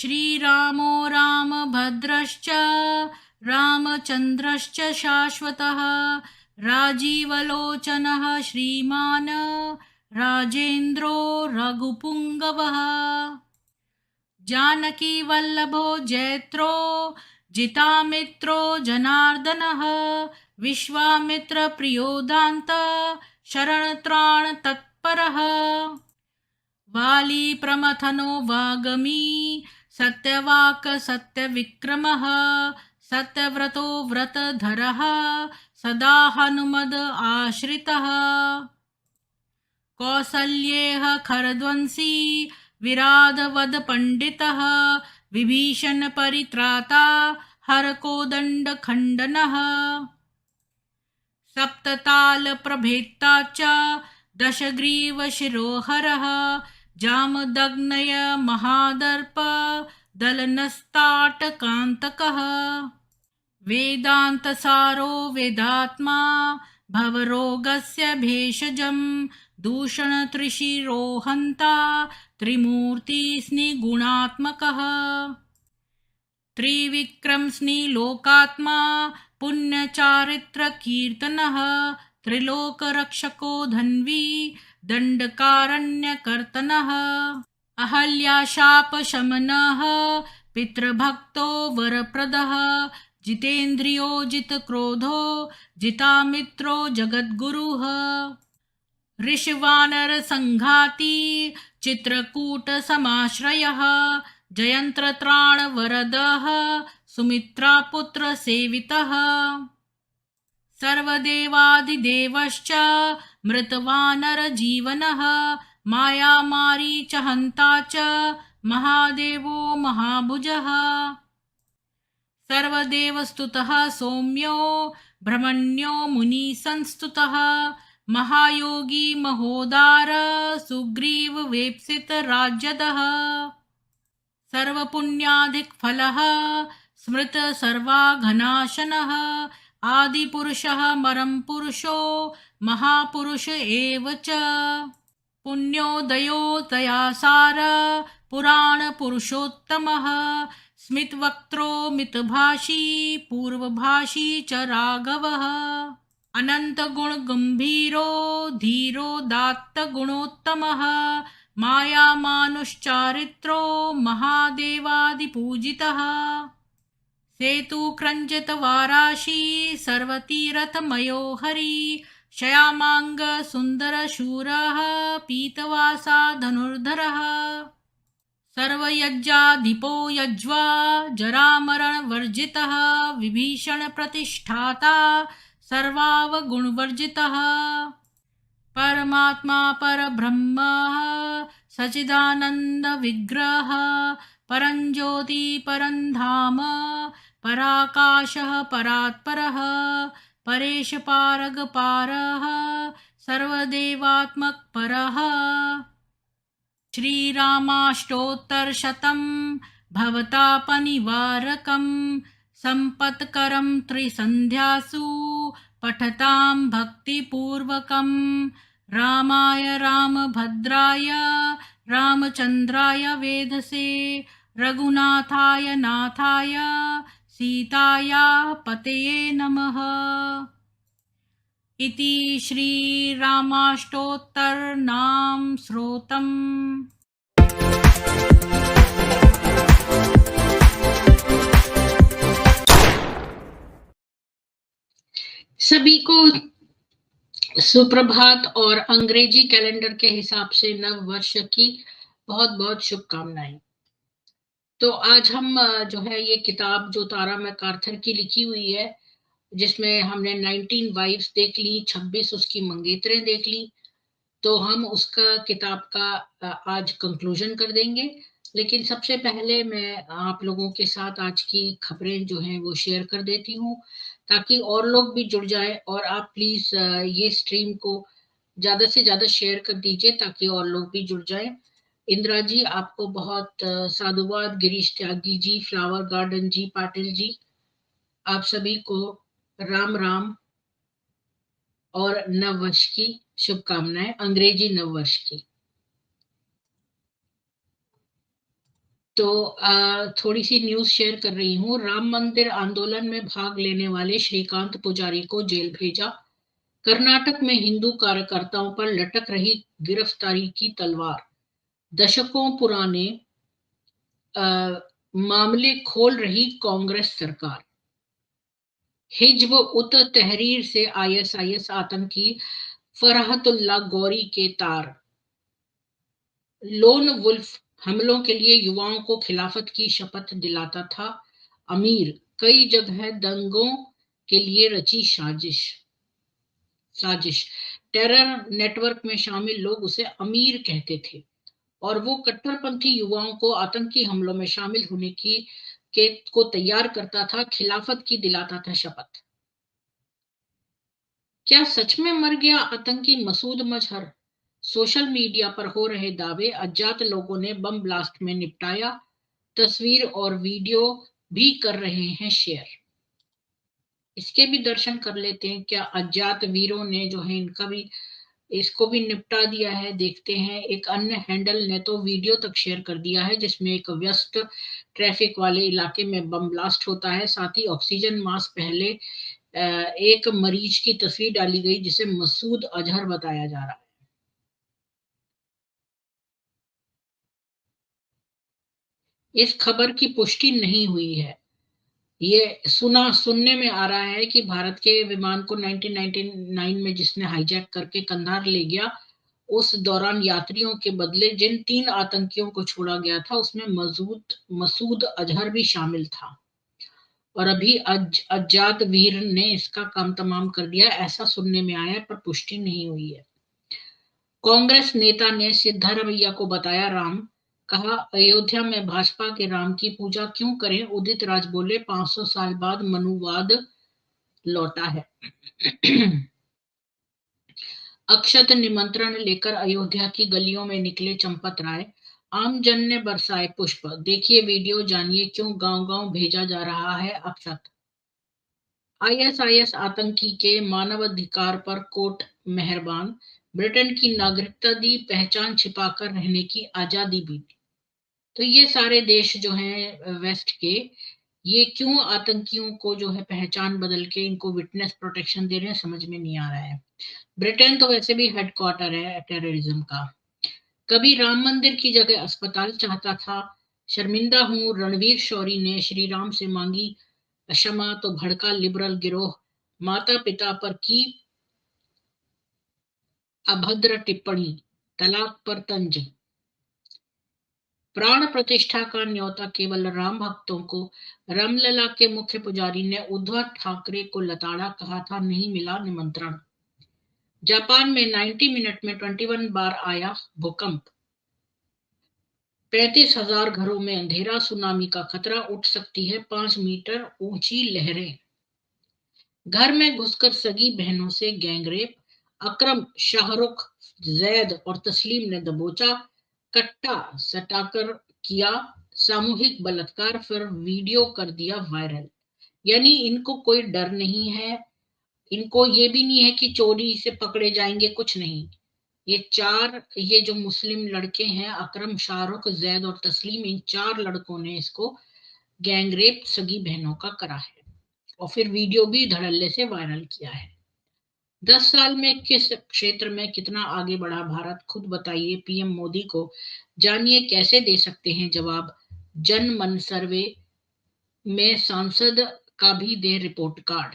श्रीरामो रामभद्रश्च रामचन्द्रश्च शाश्वतः राजीवलोचनः श्रीमान् राजेन्द्रो रघुपुङ्गवः जानकीवल्लभो जयत्रो जितामित्रो जनार्दनः विश्वामित्रप्रियो दान्त शरणत्राणतत्परः वाली प्रमथनो वागमी सत्यवाक् सत्यविक्रमः सत्यव्रतो व्रतधरः सदा हनुमद आश्रितः कौसल्येह खरध्वंसी विराधवद पंडितः विभीषण परित्राता हरकोदंड खंडनः सप्तताल प्रभेत्ता च दशग्रीव शिरोहरः जामदग्नय महादर्प दलनस्ताटकान्तकः वेदान्तसारो वेदात्मा भवरोगस्य भेषजं दूषणत्रिशिरोहन्ता त्रिमूर्तिस्निगुणात्मकः त्रिविक्रमस्निलोकात्मा पुण्यचारित्रकीर्तनः त्रिलोकरक्षको धन्वी दण्डकारण्यकर्तनः अहल्याशापशमनः पितृभक्तो वरप्रदः जितेन्द्रियो जितक्रोधो जितामित्रो जगद्गुरुः ऋषिवानरसङ्घाती चित्रकूटसमाश्रयः जयन्त्रत्राणवरदः सुमित्रापुत्रसेवितः सर्वदेवादिदेवश्च मृतवानरजीवनः मायामारीचहन्ता च महादेवो महाभुजः सर्वदेवस्तुतः सौम्यो ब्रह्मण्यो मुनिसंस्तुतः महायोगी महोदार सुग्रीववेप्सितराज्यदः सर्वपुण्याधिकफलः स्मृत सर्वाघनाशनः आदिपुरुषः परमपुरुषो महापुरुष एव च पुण्योदयो दयासार पुराणपुरुषोत्तमः स्मितवक्त्रो मितभाषी पूर्वभाषी च राघवः अनन्तगुणगम्भीरो धीरोदात्तगुणोत्तमः मायामानुश्चारित्रो महादेवादिपूजितः सेतुक्रञ्जितवाराशी सर्वतीरथमयो हरि श्यामांग सुन्दरशूरः पीतवासा धनुर्धरः सर्वयज्ञाधिपो यज्वा जरामरणवर्जितः विभीषणप्रतिष्ठाता सर्वावगुणवर्जितः परमात्मा परब्रह्म सच्चिदानन्दविग्रहः परञ्ज्योति परन्धाम पराकाशः परात्परः परेशपारगपारः सर्वदेवात्मकपरः श्रीरामाष्टोत्तरशतं भवतापनिवारकं सम्पत्करं त्रिसन्ध्यासु पठतां भक्तिपूर्वकं रामाय रामभद्राय रामचन्द्राय वेधसे रघुनाथाय नाथाय सीताया पतये नमः। इति श्रीरामाष्टोत्तरनाम स्तोत्रम्। सभी को सुप्रभात और अंग्रेजी कैलेंडर के हिसाब से नव वर्ष की बहुत बहुत शुभकामनाएं। तो आज हम जो है ये किताब जो तारा मैकार्थर की लिखी हुई है, जिसमें हमने 19 वाइफ्स देख ली, 26 उसकी मंगेतरें देख ली, तो हम उसका किताब का आज कंक्लूजन कर देंगे। लेकिन सबसे पहले मैं आप लोगों के साथ आज की खबरें जो हैं वो शेयर कर देती हूँ, ताकि और लोग भी जुड़ जाए। और आप प्लीज ये स्ट्रीम को ज्यादा से ज्यादा शेयर कर दीजिए ताकि और लोग भी जुड़ जाए। इंदिरा जी आपको बहुत साधुवाद, गिरीश त्यागी जी, फ्लावर गार्डन जी, पाटिल जी, आप सभी को राम राम और नववर्ष की शुभकामनाएं, अंग्रेजी नववर्ष की। तो थोड़ी सी न्यूज शेयर कर रही हूँ। राम मंदिर आंदोलन में भाग लेने वाले श्रीकांत पुजारी को जेल भेजा। कर्नाटक में हिंदू कार्यकर्ताओं पर लटक रही गिरफ्तारी की तलवार। दशकों पुराने मामले खोल रही कांग्रेस सरकार। हिज्ब उत तहरीर से आईएसआईएस आतंकी फरहतुल्ला गौरी के तार। लोन वुल्फ हमलों के लिए युवाओं को खिलाफत की शपथ दिलाता था अमीर। कई जगह दंगों के लिए रची साजिश। टेरर नेटवर्क में शामिल लोग उसे अमीर कहते थे और वो कट्टरपंथी युवाओं को आतंकी हमलों में शामिल होने को तैयार करता था, खिलाफत की दिलाता था शपथ। क्या सच में मर गया आतंकी मसूद मजहर? सोशल मीडिया पर हो रहे दावे अज्ञात लोगों ने बम ब्लास्ट में निपटाया। तस्वीर और वीडियो भी कर रहे हैं शेयर। इसके भी दर्शन कर लेते हैं। क्या अज्ञात वीरों ने जो है इनका भी इसको भी निपटा दिया है? देखते हैं। एक अन्य हैंडल ने तो वीडियो तक शेयर कर दिया है जिसमें एक व्यस्त ट्रैफिक वाले इलाके में बम ब्लास्ट होता है। साथ ही ऑक्सीजन मास्क पहले एक मरीज की तस्वीर डाली गई जिसे मसूद अजहर बताया जा रहा है। इस खबर की पुष्टि नहीं हुई है। ये सुनने में आ रहा है कि भारत के विमान को 1999 में जिसने हाईजैक करके कंधार ले गया, उस दौरान यात्रियों के बदले जिन 3 आतंकियों को छोड़ा गया था उसमें मसूद अजहर भी शामिल था। और अभी अज्जाद वीर ने इसका काम तमाम कर दिया, ऐसा सुनने में आया है, पर पुष्टि नहीं हुई है। कांग्रेस नेता ने सिद्धारमैया को बताया राम। कहा अयोध्या में भाजपा के राम की पूजा क्यों करें? उदित राज बोले 500 साल बाद मनुवाद लौटा है। अक्षत निमंत्रण लेकर अयोध्या की गलियों में निकले चंपत राय। आमजन ने बरसाए पुष्प। देखिए वीडियो, जानिए क्यों गांव-गांव भेजा जा रहा है अक्षत। आईएसआईएस आतंकी के मानवाधिकार पर कोर्ट मेहरबान। ब्रिटेन की नागरिकता दी, पहचान छिपाकर रहने की आजादी भी दी। तो ये सारे देश जो हैं वेस्ट के, ये क्यों आतंकियों को जो है पहचान बदल के इनको विटनेस प्रोटेक्शन दे रहे हैं, समझ में नहीं आ रहा है। ब्रिटेन तो वैसे भी हेडक्वार्टर है टेररिज्म का। कभी राम मंदिर की जगह अस्पताल चाहता था। शर्मिंदा हूं, रणवीर शौरी ने श्री राम से मांगी क्षमा तो भड़का लिबरल गिरोह। माता पिता पर की अभद्र टिप्पणी, तलाक पर तंज। प्राण प्रतिष्ठा का न्योता केवल राम भक्तों को। रामलला के मुख्य पुजारी ने उद्धव ठाकरे को लताड़ा, कहा था नहीं मिला निमंत्रण। जापान में 90 मिनट में 21 बार आया भूकंप। 35,000 घरों में अंधेरा। सुनामी का खतरा, उठ सकती है 5 मीटर ऊंची लहरें। घर में घुसकर सगी बहनों से गैंगरेप। अकरम, शाहरुख, जैद और तस्लीम ने दबोचा। कट्टा सटाकर किया सामूहिक बलात्कार, फिर वीडियो कर दिया वायरल। यानी इनको कोई डर नहीं है। इनको ये भी नहीं है कि चोरी से पकड़े जाएंगे, कुछ नहीं। ये जो मुस्लिम लड़के हैं, अकरम, शाहरुख, जैद और तस्लीम, इन 4 लड़कों ने इसको गैंगरेप सगी बहनों का करा है और फिर वीडियो भी धड़ल्ले से वायरल किया है। 10 साल में किस क्षेत्र में कितना आगे बढ़ा भारत, खुद बताइए पीएम मोदी को। जानिए कैसे दे सकते हैं जवाब। जन मन सर्वे में सांसद का भी दे रिपोर्ट कार्ड।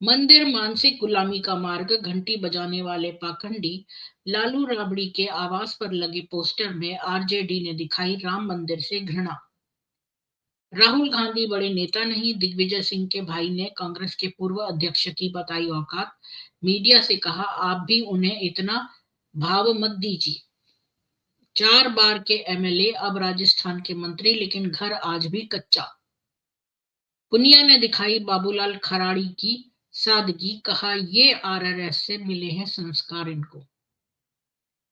मंदिर मानसिक गुलामी का मार्ग, घंटी बजाने वाले पाखंडी। लालू राबड़ी के आवास पर लगे पोस्टर में आरजेडी ने दिखाई राम मंदिर से घृणा। राहुल गांधी बड़े नेता नहीं, दिग्विजय सिंह के भाई ने कांग्रेस के पूर्व अध्यक्ष की बताई औकात। मीडिया से कहा आप भी उन्हें इतना भाव मत दीजिए। 4 बार के एमएलए, अब राजस्थान के मंत्री, लेकिन घर आज भी कच्चा। पुनिया ने दिखाई बाबूलाल खराड़ी की सादगी, कहा ये आरआरएस से मिले हैं संस्कार इनको।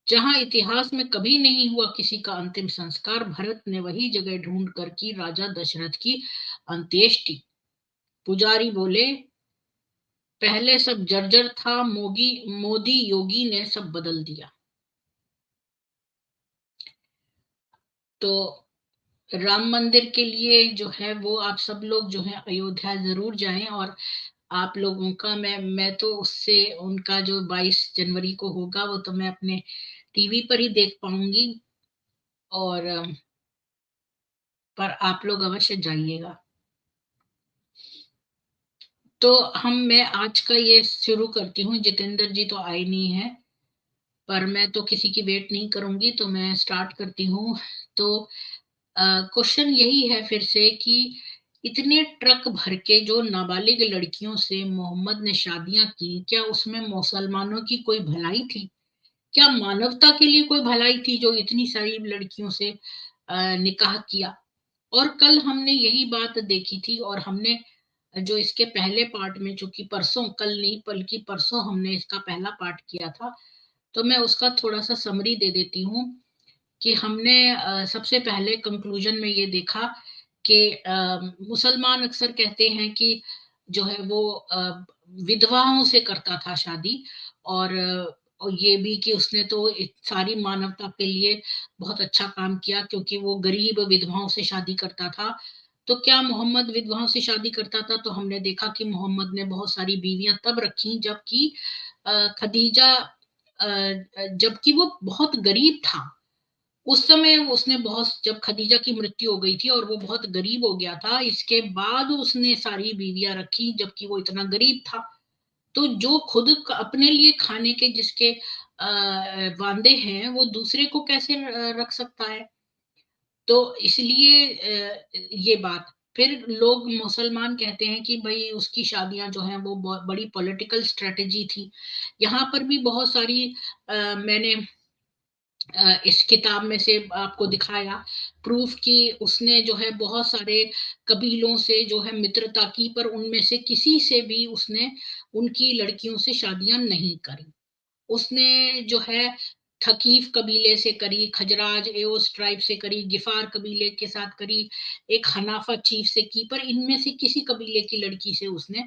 जहां इतिहास में कभी नहीं हुआ किसी का अंतिम संस्कार, भरत ने वही जगह ढूंढ कर की राजा दशरथ की अंत्येष्टि। पुजारी बोले पहले सब जर्जर था, मोदी योगी ने सब बदल दिया। तो राम मंदिर के लिए जो है वो आप सब लोग जो है अयोध्या जरूर जाएं। और आप लोगों का मैं तो उससे उनका जो 22 जनवरी को होगा वो तो मैं अपने टीवी पर ही देख पाऊंगी। और पर आप लोग अवश्य जाइएगा। तो मैं आज का ये शुरू करती हूँ। जितेंद्र जी तो आए नहीं है, पर मैं तो किसी की वेट नहीं करूंगी, तो मैं स्टार्ट करती हूँ। तो क्वेश्चन यही है फिर से कि इतने ट्रक भर के जो नाबालिग लड़कियों से मोहम्मद ने शादियां की, क्या उसमें मुसलमानों की कोई भलाई थी? क्या मानवता के लिए कोई भलाई थी जो इतनी सारी लड़कियों से निकाह किया? और कल हमने यही बात देखी थी, और हमने जो इसके पहले पार्ट में, चूंकि परसों, कल नहीं बल्कि परसों हमने इसका पहला पार्ट किया था, तो मैं उसका थोड़ा सा समरी दे देती हूँ। कि हमने सबसे पहले कंक्लूजन में ये देखा कि मुसलमान अक्सर कहते हैं कि जो है वो विधवाओं से करता था शादी। और ये भी कि उसने तो सारी मानवता के लिए बहुत अच्छा काम किया, क्योंकि वो गरीब विधवाओं से शादी करता था। तो क्या मोहम्मद विधवाओं से शादी करता था? तो हमने देखा कि मोहम्मद ने बहुत सारी बीवियां तब रखी जबकि खदीजा, जबकि वो बहुत गरीब था उस समय। उसने बहुत, जब खदीजा की मृत्यु हो गई थी और वो बहुत गरीब हो गया था, इसके बाद उसने सारी बीवियां रखी जबकि वो इतना गरीब था। तो जो खुद अपने लिए खाने के जिसके वांदे हैं, वो दूसरे को कैसे रख सकता है? तो इसलिए ये बात। फिर लोग मुसलमान कहते हैं कि भाई उसकी शादियां जो हैं वो बहुत बड़ी पॉलिटिकल स्ट्रेटेजी थी। यहाँ पर भी बहुत सारी मैंने इस किताब में से आपको दिखाया प्रूफ कि उसने जो है बहुत सारे कबीलों से जो है मित्रता की, पर उनमें से किसी से भी उसने उनकी लड़कियों से शादियां नहीं करी। उसने जो है थकीफ कबीले से करी, खजराज एओस ट्राइब से करी, गिफार कबीले के साथ करी, एक हनाफा चीफ से की, पर इनमें से किसी कबीले की लड़की से उसने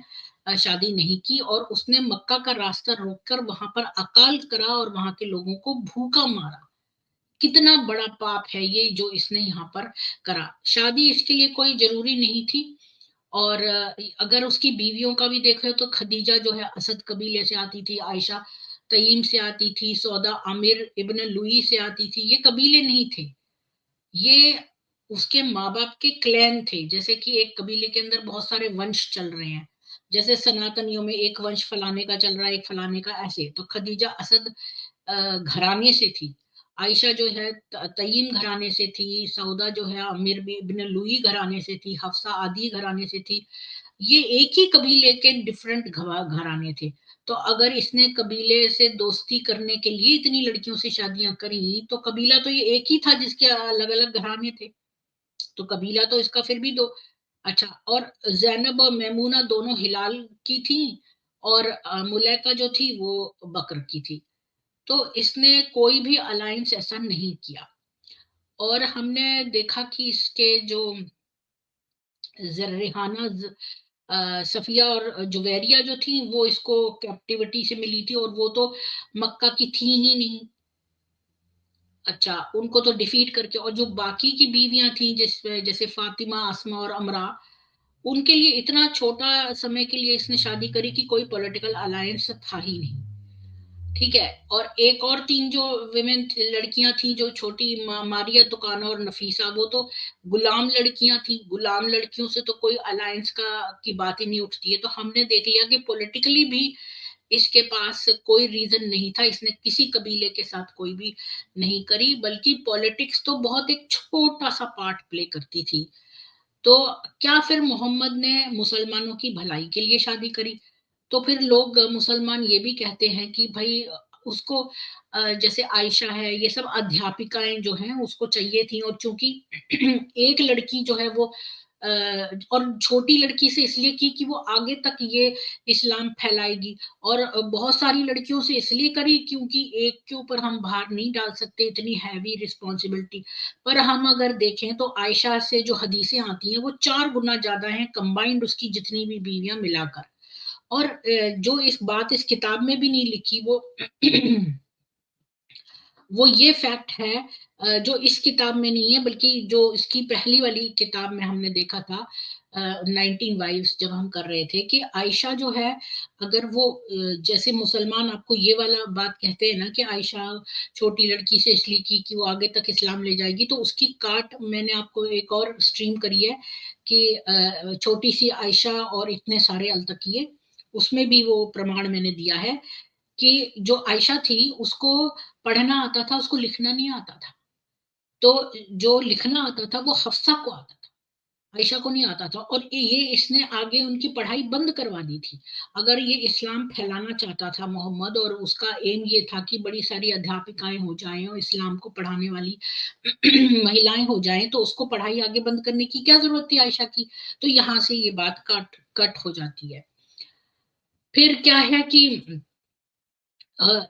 शादी नहीं की। और उसने मक्का का रास्ता रोककर वहां पर अकाल करा और वहां के लोगों को भूखा मारा। कितना बड़ा पाप है ये जो इसने यहाँ पर करा। शादी इसके लिए कोई जरूरी नहीं थी। और अगर उसकी बीवियों का भी देखें तो खदीजा जो है असद कबीले से आती थी, आयशा तईम से आती थी, सौदा आमिर इब्न लुई से आती थी। ये कबीले नहीं थे, ये उसके माँ बाप के क्लैन थे। जैसे कि एक कबीले के अंदर बहुत सारे वंश चल रहे हैं, जैसे सनातनियों में एक वंश फलाने का चल रहा है, एक फलाने का, ऐसे। तो खदीजा असद घराने से थी, आयशा जो है तयीम घराने से थी, सौदा जो है अमीर बिन लुई घराने से थी, हफ्सा आदि घराने से थी। ये एक ही कबीले के डिफरेंट घराने थे। तो अगर इसने कबीले से दोस्ती करने के लिए इतनी लड़कियों से शादियां करी, तो कबीला तो ये एक ही था जिसके अलग अलग घराने थे। तो कबीला तो इसका फिर भी दो। अच्छा, और जैनब और मैमूना दोनों हिलाल की थी, और मुलैका जो थी वो बकर की थी। तो इसने कोई भी अलायंस ऐसा नहीं किया। और हमने देखा कि इसके जो रिहाना, सफिया और जुवेरिया जो थी वो इसको कैप्टिविटी से मिली थी, और वो तो मक्का की थी ही नहीं। अच्छा, उनको तो डिफीट करके, और जो बाकी की बीवियां थी जैसे फातिमा, आसमा और अमरा, उनके लिए इतना छोटा समय के लिए इसने शादी करी कि कोई पॉलिटिकल अलायंस था ही नहीं। ठीक है। और एक और तीन जो विमेन लड़कियां थी जो छोटी, मारिया तुकाना और नफीसा, वो तो गुलाम लड़कियां थी। गुलाम लड़कियों से तो कोई अलायंस की बात ही नहीं उठती है। तो हमने देख लिया कि पॉलिटिकली भी इसके पास कोई रीजन नहीं था, इसने किसी कबीले के साथ कोई भी नहीं करी, बल्कि पॉलिटिक्स तो बहुत एक छोटा सा पार्ट प्ले करती थी। तो क्या फिर मोहम्मद ने मुसलमानों की भलाई के लिए शादी करी? तो फिर लोग मुसलमान ये भी कहते हैं कि भाई उसको जैसे आयशा है, ये सब अध्यापिकाएं जो हैं उसको चाहिए थी। और चूंकि एक लड़की जो है वो और छोटी लड़की से इसलिए की कि वो आगे तक ये इस्लाम फैलाएगी। और बहुत सारी लड़कियों से इसलिए करी क्योंकि एक के ऊपर हम भार नहीं डाल सकते, इतनी हैवी रिस्पॉन्सिबिलिटी। पर हम अगर देखें तो आयशा से जो हदीसें आती हैं वो 4 गुना ज्यादा हैं कंबाइंड उसकी जितनी भी बीवियां मिलाकर। और जो इस बात इस किताब में भी नहीं लिखी, वो वो ये फैक्ट है जो इस किताब में नहीं है, बल्कि जो इसकी पहली वाली किताब में हमने देखा था 19 वाइव्स, जब हम कर रहे थे, कि आयशा जो है, अगर वो जैसे मुसलमान आपको ये वाला बात कहते हैं ना कि आयशा छोटी लड़की से इसलिए कि वो आगे तक इस्लाम ले जाएगी, तो उसकी काट मैंने आपको एक और स्ट्रीम करी है कि छोटी सी आयशा और इतने सारे अलतकिये, उसमें भी वो प्रमाण मैंने दिया है कि जो आयशा थी उसको पढ़ना आता था, उसको लिखना नहीं आता था। तो जो लिखना आता था वो हफ्सा को आता था, आयशा को नहीं आता था। और ये इसने आगे उनकी पढ़ाई बंद करवा दी थी। अगर ये इस्लाम फैलाना चाहता था मोहम्मद, और उसका एम ये था कि बड़ी सारी अध्यापिकाएं हो जाएं और इस्लाम को पढ़ाने वाली महिलाएं हो जाएं, तो उसको पढ़ाई आगे बंद करने की क्या जरूरत थी आयशा की। तो यहाँ से ये बात कट हो जाती है। फिर क्या है कि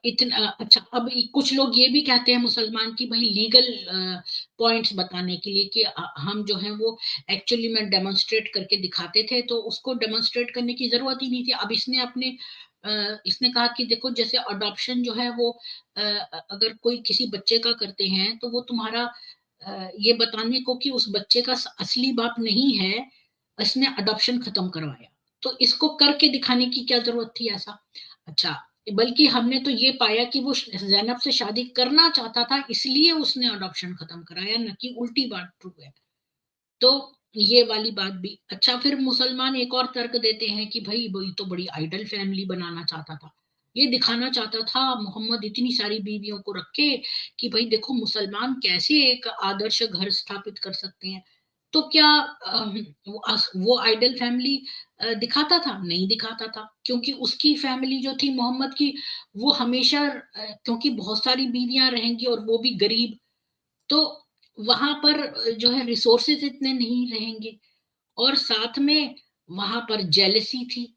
इतना अच्छा, अब कुछ लोग ये भी कहते हैं मुसलमान की भाई लीगल पॉइंट्स बताने के लिए कि हम जो है वो एक्चुअली में डेमोन्स्ट्रेट करके दिखाते थे, तो उसको डेमोन्स्ट्रेट करने की जरूरत ही नहीं थी। अब इसने अपने इसने कहा कि देखो, जैसे अडॉप्शन जो है वो अगर कोई किसी बच्चे का करते हैं, तो वो तुम्हारा ये बताने को कि उस बच्चे का असली बाप नहीं है, इसने अडॉप्शन खत्म करवाया, तो इसको करके दिखाने की क्या जरूरत थी ऐसा। अच्छा, बल्कि हमने तो ये पाया कि वो जैनब से शादी करना चाहता था, इसलिए उसने अडॉप्शन खत्म कराया, न कि उल्टी बात ट्रू है। तो ये वाली बात भी अच्छा। फिर मुसलमान एक और तर्क देते हैं कि भाई वही तो बड़ी आइडल फैमिली बनाना चाहता था, ये दिखाना चाहता था मोहम्मद इतनी सारी बीवियों को रखे कि भाई देखो मुसलमान कैसे एक आदर्श घर स्थापित कर सकते हैं। तो क्या वो आइडल फैमिली दिखाता था? नहीं दिखाता था, क्योंकि उसकी फैमिली जो थी मोहम्मद की, वो हमेशा क्योंकि बहुत सारी बीवियां रहेंगी और वो भी गरीब, तो वहां पर जो है रिसोर्सेज इतने नहीं रहेंगे। और साथ में वहां पर जेलसी थी,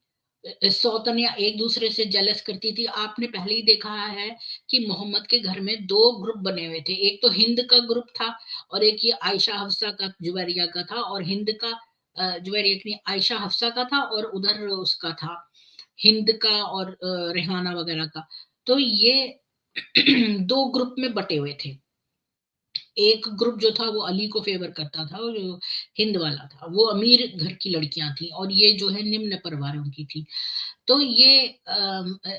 सौतनिया एक दूसरे से जेलस करती थी। आपने पहले ही देखा है कि मोहम्मद के घर में दो ग्रुप बने हुए थे, एक तो हिंद का ग्रुप था और एक ये आयशा हफ्सा का जुवैरिया का था। और हिंद का जुवैरिया की नहीं, आयशा हफ्सा का था, और उधर उसका था हिंद का और रेहाना वगैरह का। तो ये दो ग्रुप में बटे हुए थे। एक ग्रुप जो था वो अली को फेवर करता था, और जो हिंद वाला था वो अमीर घर की लड़कियां थी, और ये जो है निम्न परिवारों की थी। तो ये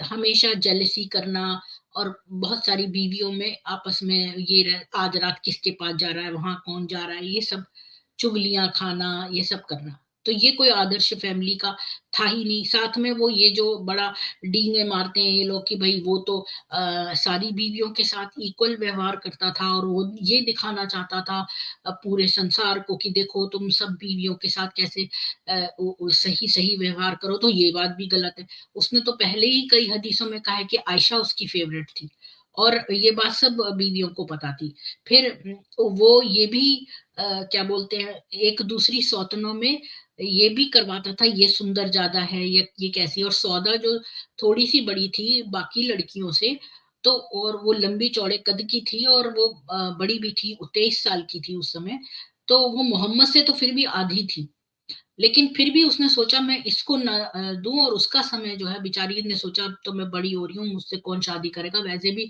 हमेशा जेलसी करना, और बहुत सारी बीवियों में आपस में ये आज रात किसके पास जा रहा है, वहां कौन जा रहा है, ये सब चुगलियां खाना, ये सब करना। तो ये कोई आदर्श फैमिली का था ही नहीं। साथ में वो ये जो बड़ा डींगे मारते हैं ये लोग कि भाई वो तो सारी बीवियों के साथ इक्वल व्यवहार करता था, और वो ये दिखाना चाहता था पूरे संसार को कि देखो तुम सब बीवियों के साथ कैसे सही सही व्यवहार करो। तो ये बात भी गलत है। उसने तो पहले ही कई हदीसों में कहा है कि आयशा उसकी फेवरेट थी, और ये बात सब बीवियों को पता थी। फिर वो ये भी क्या बोलते हैं, एक दूसरी सौतनों में ये भी करवाता था, ये सुंदर ज्यादा है, ये कैसी। और सौदा जो थोड़ी सी बड़ी थी बाकी लड़कियों से, तो और वो लंबी चौड़े कद की थी, और वो बड़ी भी थी, 23 साल की थी उस समय। तो वो मोहम्मद से तो फिर भी आधी थी, लेकिन फिर भी उसने सोचा मैं इसको न दूं। और उसका समय जो है, बेचारी ने सोचा अब तो मैं बड़ी हो रही हूँ, मुझसे कौन शादी करेगा, वैसे भी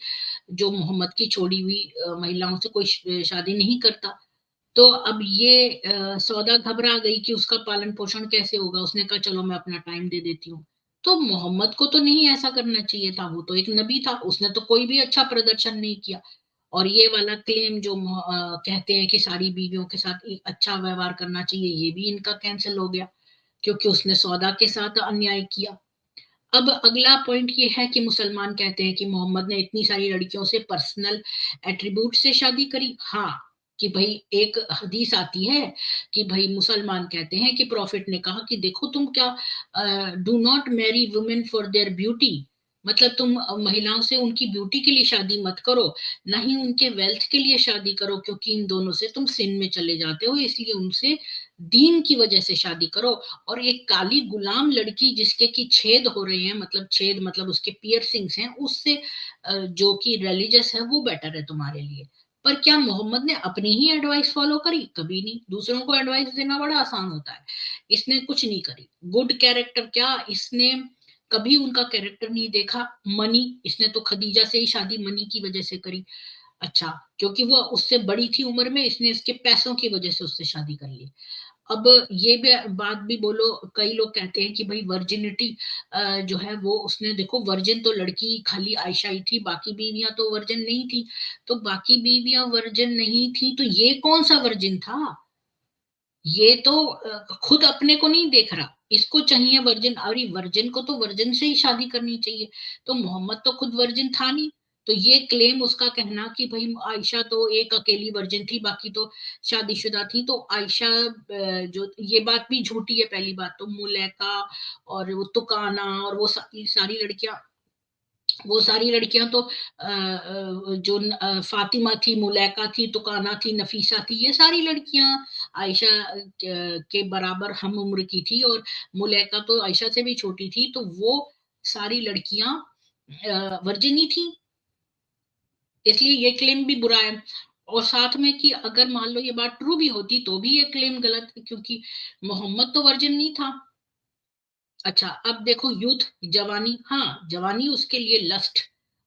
जो मोहम्मद की छोड़ी हुई महिलाओं से कोई शादी नहीं करता। तो अब ये सौदा घबरा गई कि उसका पालन पोषण कैसे होगा। उसने कहा चलो मैं अपना टाइम दे देती हूँ। तो मोहम्मद को तो नहीं ऐसा करना चाहिए था, वो तो एक नबी था, उसने तो कोई भी अच्छा प्रदर्शन नहीं किया। और ये वाला क्लेम जो कहते हैं कि सारी बीवियों के साथ एक अच्छा व्यवहार करना चाहिए, ये भी इनका कैंसिल हो गया, क्योंकि उसने सौदा के साथ अन्याय किया। अब अगला पॉइंट ये है कि मुसलमान कहते हैं कि मोहम्मद ने इतनी सारी लड़कियों से पर्सनल एट्रीब्यूट से शादी करी। हाँ, कि भाई एक हदीस आती है कि भाई मुसलमान कहते हैं कि प्रॉफिट ने कहा कि देखो तुम क्या, do not marry women for their beauty, मतलब तुम महिलाओं से उनकी ब्यूटी के लिए शादी मत करो, ना ही उनके वेल्थ के लिए शादी करो, क्योंकि इन दोनों से तुम सिन में चले जाते हो, इसलिए उनसे दीन की वजह से शादी करो। और एक काली गुलाम लड़की जिसके की छेद हो रहे हैं, मतलब छेद मतलब उसके पियर्सिंग्स हैं, उससे जो कि रिलीजियस है, वो बेटर है तुम्हारे लिए। पर क्या मोहम्मद ने अपनी ही एडवाइस फॉलो करी? कभी नहीं। दूसरों को एडवाइस देना बड़ा आसान होता है, इसने कुछ नहीं करी। गुड कैरेक्टर क्या, इसने कभी उनका कैरेक्टर नहीं देखा। मनी, इसने तो खदीजा से ही शादी मनी की वजह से करी। अच्छा, क्योंकि वो उससे बड़ी थी उम्र में, इसने इसके पैसों की वजह से उससे शादी कर ली। अब ये भी बात भी बोलो, कई लोग कहते हैं कि भाई वर्जिनिटी जो है वो उसने, देखो वर्जिन तो लड़की खाली आयशा ही थी, बाकी बीवियां तो वर्जिन नहीं थी। तो बाकी बीवियां वर्जिन नहीं थी तो ये कौन सा वर्जिन था? ये तो खुद अपने को नहीं देख रहा, इसको चाहिए वर्जिन, और वर्जिन को तो वर्जिन से ही शादी करनी चाहिए। तो मोहम्मद तो खुद वर्जिन था नहीं। तो ये क्लेम उसका कहना कि भाई आयशा तो एक अकेली वर्जिन थी, बाकी तो शादीशुदा थी, तो आयशा जो, ये बात भी झूठी है। पहली बात तो मुलैका और वो तुकाना और वो सारी लड़कियां तो जो फातिमा थी, मुलैका थी, तुकाना थी, नफीसा थी, ये सारी लड़कियां आयशा के बराबर हम उम्र की थी, और मुलैका तो आयशा से भी छोटी थी। तो वो सारी लड़कियां वर्जिनी थी, इसलिए ये क्लेम भी बुरा है। और साथ में कि अगर मान लो ये बात ट्रू भी होती तो भी ये क्लेम गलत है, क्योंकि मोहम्मद तो वर्जिन नहीं था। अच्छा, अब देखो यूथ, जवानी, हाँ जवानी उसके लिए लस्ट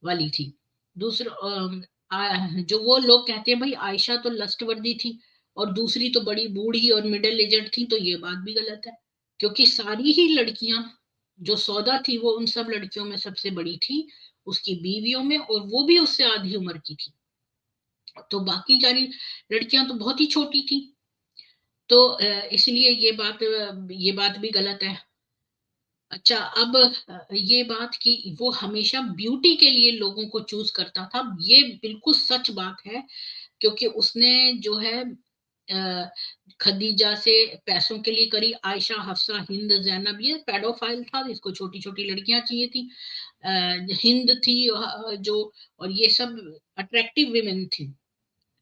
वाली थी। दूसरा जो वो लोग कहते हैं भाई आयशा तो लस्ट वर्दी थी, और दूसरी तो बड़ी बूढ़ी और मिडिल एजड थी, तो ये बात भी गलत है। क्योंकि सारी ही लड़कियां, जो सौदा थी वो उन सब लड़कियों में सबसे बड़ी थी, उसकी बीवियों में, और वो भी उससे आधी उम्र की थी। तो बाकी सारी लड़कियां तो बहुत ही छोटी थी। तो इसलिए ये बात भी गलत है। अच्छा, अब ये बात कि वो हमेशा ब्यूटी के लिए लोगों को चूज करता था, ये बिल्कुल सच बात है। क्योंकि उसने जो है खदीजा से पैसों के लिए करी, आयशा, हफ्सा, हिंद, जैनब, ये पेडोफाइल था, इसको छोटी छोटी लड़कियां चाहिए थी। हिंद थी जो, और ये सब अट्रैक्टिव विमेन थी।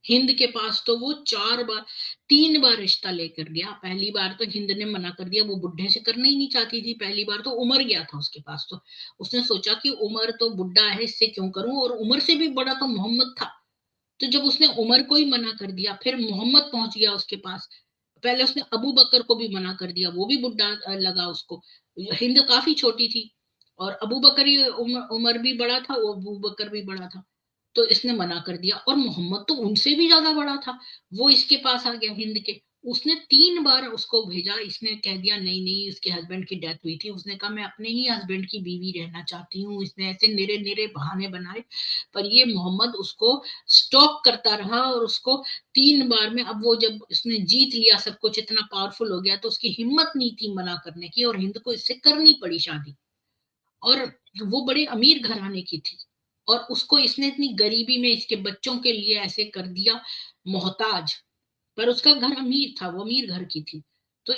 हिंद के पास तो वो 4 बार, 3 बार रिश्ता लेकर गया। पहली बार तो हिंद ने मना कर दिया, वो बुढ़े से करना ही नहीं चाहती थी। पहली बार तो उमर गया था उसके पास, तो उसने सोचा कि उमर तो बुढ़ा है, इससे क्यों करूं, और उमर से भी बड़ा तो मोहम्मद था। तो जब उसने उमर को ही मना कर दिया, फिर मोहम्मद पहुंच गया उसके पास। पहले उसने अबू बकर को भी मना कर दिया, वो भी बुढ़ा लगा उसको। हिंद काफी छोटी थी, और अबू बकर ही उमर भी बड़ा था, वो अबू बकर भी बड़ा था। तो इसने मना कर दिया, और मोहम्मद तो उनसे भी ज्यादा बड़ा था। वो इसके पास आ गया हिंद के। उसने 3 बार उसको भेजा, इसने कह दिया नहीं नहीं, उसके हस्बैंड की डेथ हुई थी, उसने कहा मैं अपने ही हस्बैंड की बीवी रहना चाहती हूँ। इसने ऐसे निरे निरे बहाने बनाए, पर ये मोहम्मद उसको स्टॉप करता रहा, और उसको 3 बार में, अब वो जब उसने जीत लिया सब कुछ, इतना पावरफुल हो गया, तो उसकी हिम्मत नहीं थी मना करने की, और हिंद को इससे करनी पड़ी शादी। और वो बड़े अमीर घराने की थी, और उसको इसने इतनी गरीबी में इसके बच्चों के लिए ऐसे कर दिया मोहताज। पर उसका घर अमीर था, वो अमीर घर की थी। तो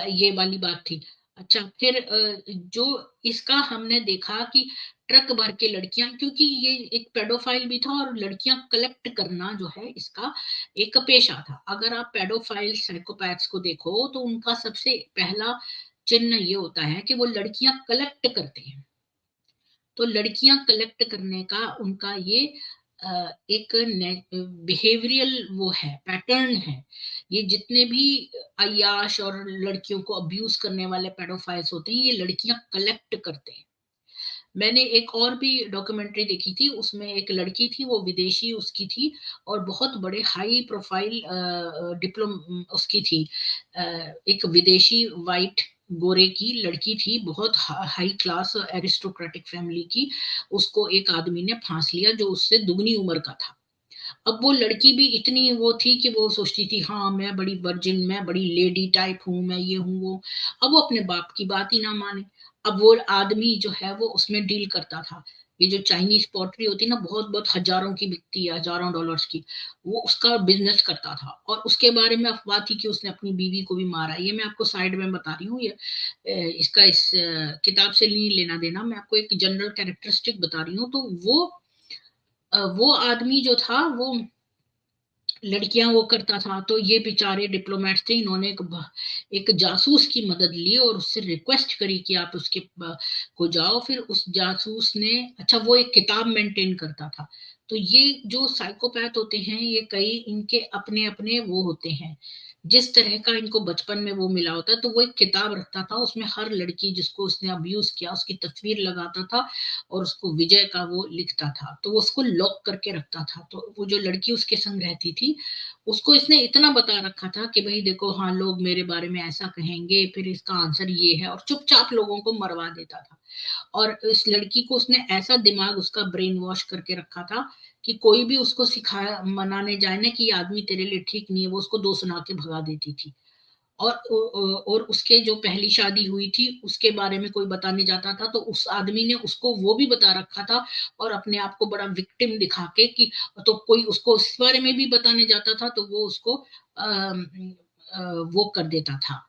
ये वाली बात थी। अच्छा, फिर जो इसका हमने देखा कि ट्रक भर के लड़कियां, क्योंकि ये एक पेडोफाइल भी था, और लड़कियां कलेक्ट करना जो है इसका एक पेशा था। अगर आप पेडोफाइल साइकोपैथ्स को देखो तो उनका सबसे पहला चिन्ह ये होता है कि वो लड़कियां कलेक्ट करते हैं। तो लड़कियां कलेक्ट करने का उनका ये एक बिहेवियरल वो है, पैटर्न है। ये जितने भी अय्याश और लड़कियों को अब्यूज करने वाले पेडोफाइल्स होते हैं, ये लड़कियां कलेक्ट करते हैं। मैंने एक और भी डॉक्यूमेंट्री देखी थी, उसमें एक लड़की थी, वो विदेशी उसकी थी, और बहुत बड़े हाई प्रोफाइल डिप्लोम उसकी थी, एक विदेशी वाइट गोरे की लड़की थी, बहुत हाई क्लास एरिस्टोक्रेटिक फैमिली की। उसको एक आदमी ने फांस लिया जो उससे दुगनी उम्र का था। अब वो लड़की भी इतनी वो थी कि वो सोचती थी हाँ मैं बड़ी वर्जिन, मैं बड़ी लेडी टाइप हूँ, मैं ये हूँ वो। अब वो अपने बाप की बात ही ना माने। अब वो आदमी जो है वो उसमें डील करता था। ये जो चाइनीज पॉटरी होती है ना, बहुत बहुत हजारों की बिकती है, हजारों डॉलर्स की, वो उसका बिजनेस करता था। और उसके बारे में अफवाह थी कि उसने अपनी बीवी को भी मारा। ये मैं आपको साइड में बता रही हूँ, ये इसका इस किताब से नहीं लेना देना, मैं आपको एक जनरल कैरेक्टरिस्टिक बता रही हूँ। तो वो आदमी जो था वो लड़कियां वो करता था। तो ये बेचारे डिप्लोमेट्स थे, इन्होंने एक जासूस की मदद ली, और उससे रिक्वेस्ट करी कि आप उसके को जाओ। फिर उस जासूस ने, अच्छा वो एक किताब मेंटेन करता था। तो ये जो साइकोपैथ होते हैं, ये कई इनके अपने अपने वो होते हैं, जिस तरह का इनको बचपन में वो मिला होता है, तो वो एक किताब रखता था, उसमें हर लड़की जिसको उसने अब्यूज किया उसकी तस्वीर लगाता था और उसको विजय का वो लिखता था, तो वो उसको लॉक करके रखता था। तो वो जो लड़की उसके संग रहती थी उसको इसने इतना बता रखा था कि भाई देखो, हाँ लोग मेरे बारे में ऐसा कहेंगे, फिर इसका आंसर ये है, और चुपचाप लोगों को मरवा देता था। और इस लड़की को उसने ऐसा दिमाग उसका ब्रेन वॉश करके रखा था कि कोई भी उसको सिखाया मनाने जाए ना कि ये आदमी तेरे लिए ठीक नहीं है, वो उसको दो सुना के भगा देती थी। और उसके जो पहली शादी हुई थी उसके बारे में कोई बताने जाता था तो उस आदमी ने उसको वो भी बता रखा था, और अपने आप को बड़ा विक्टिम दिखा के कि, तो कोई उसको इस बारे में भी बताने जाता था तो वो उसको वो कर देता था।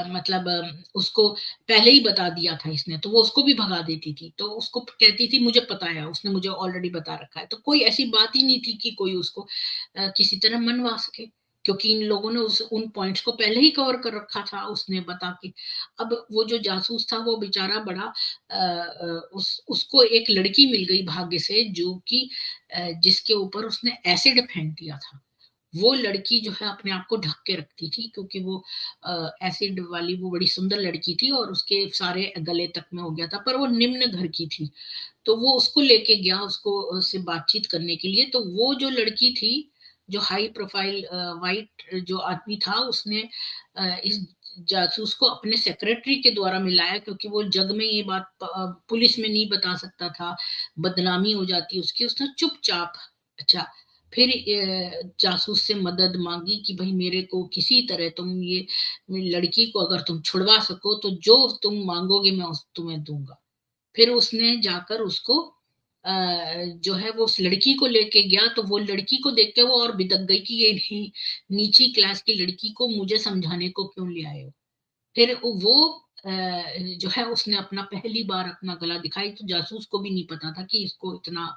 मतलब उसको पहले ही बता दिया था इसने, तो वो उसको भी भगा देती थी। तो उसको कहती थी मुझे पता है, उसने मुझे ऑलरेडी बता रखा है। तो कोई ऐसी बात ही नहीं थी कि कोई उसको किसी तरह मनवा सके, क्योंकि इन लोगों ने उन पॉइंट्स को पहले ही कवर कर रखा था उसने बता के। अब वो जो जासूस था वो बेचारा बड़ा उसको एक लड़की मिल गई भाग्य से, जो कि जिसके ऊपर उसने एसिड फेंक दिया था। वो लड़की जो है अपने आप को ढक के रखती थी, क्योंकि वो एसिड वाली वो बड़ी सुंदर लड़की थी और उसके सारे गले तक में हो गया था, पर वो निम्न घर की थी। तो वो उसको लेके गया उसको से बातचीत करने के लिए। तो वो जो लड़की थी, जो हाई प्रोफाइल वाइट जो आदमी था, उसने इस जासूस को अपने सेक्रेटरी के द्वारा मिलाया, क्योंकि वो जग में ये बात पुलिस में नहीं बता सकता था, बदनामी हो जाती उसकी। उसने चुपचाप, अच्छा, फिर जासूस से मदद मांगी कि भाई मेरे को किसी तरह तुम ये लड़की को अगर तुम छुड़वा सको तो जो तुम मांगोगे मैं तुम्हें दूंगा। फिर उसने जाकर उसको जो है वो उस लड़की को लेके गया। तो वो लड़की को देख के वो और बिदक गई कि ये नीची क्लास की लड़की को मुझे समझाने को क्यों ले आए हो। फिर वो जो है उसने अपना पहली बार अपना गला दिखाई। तो जासूस को भी नहीं पता था कि इसको इतना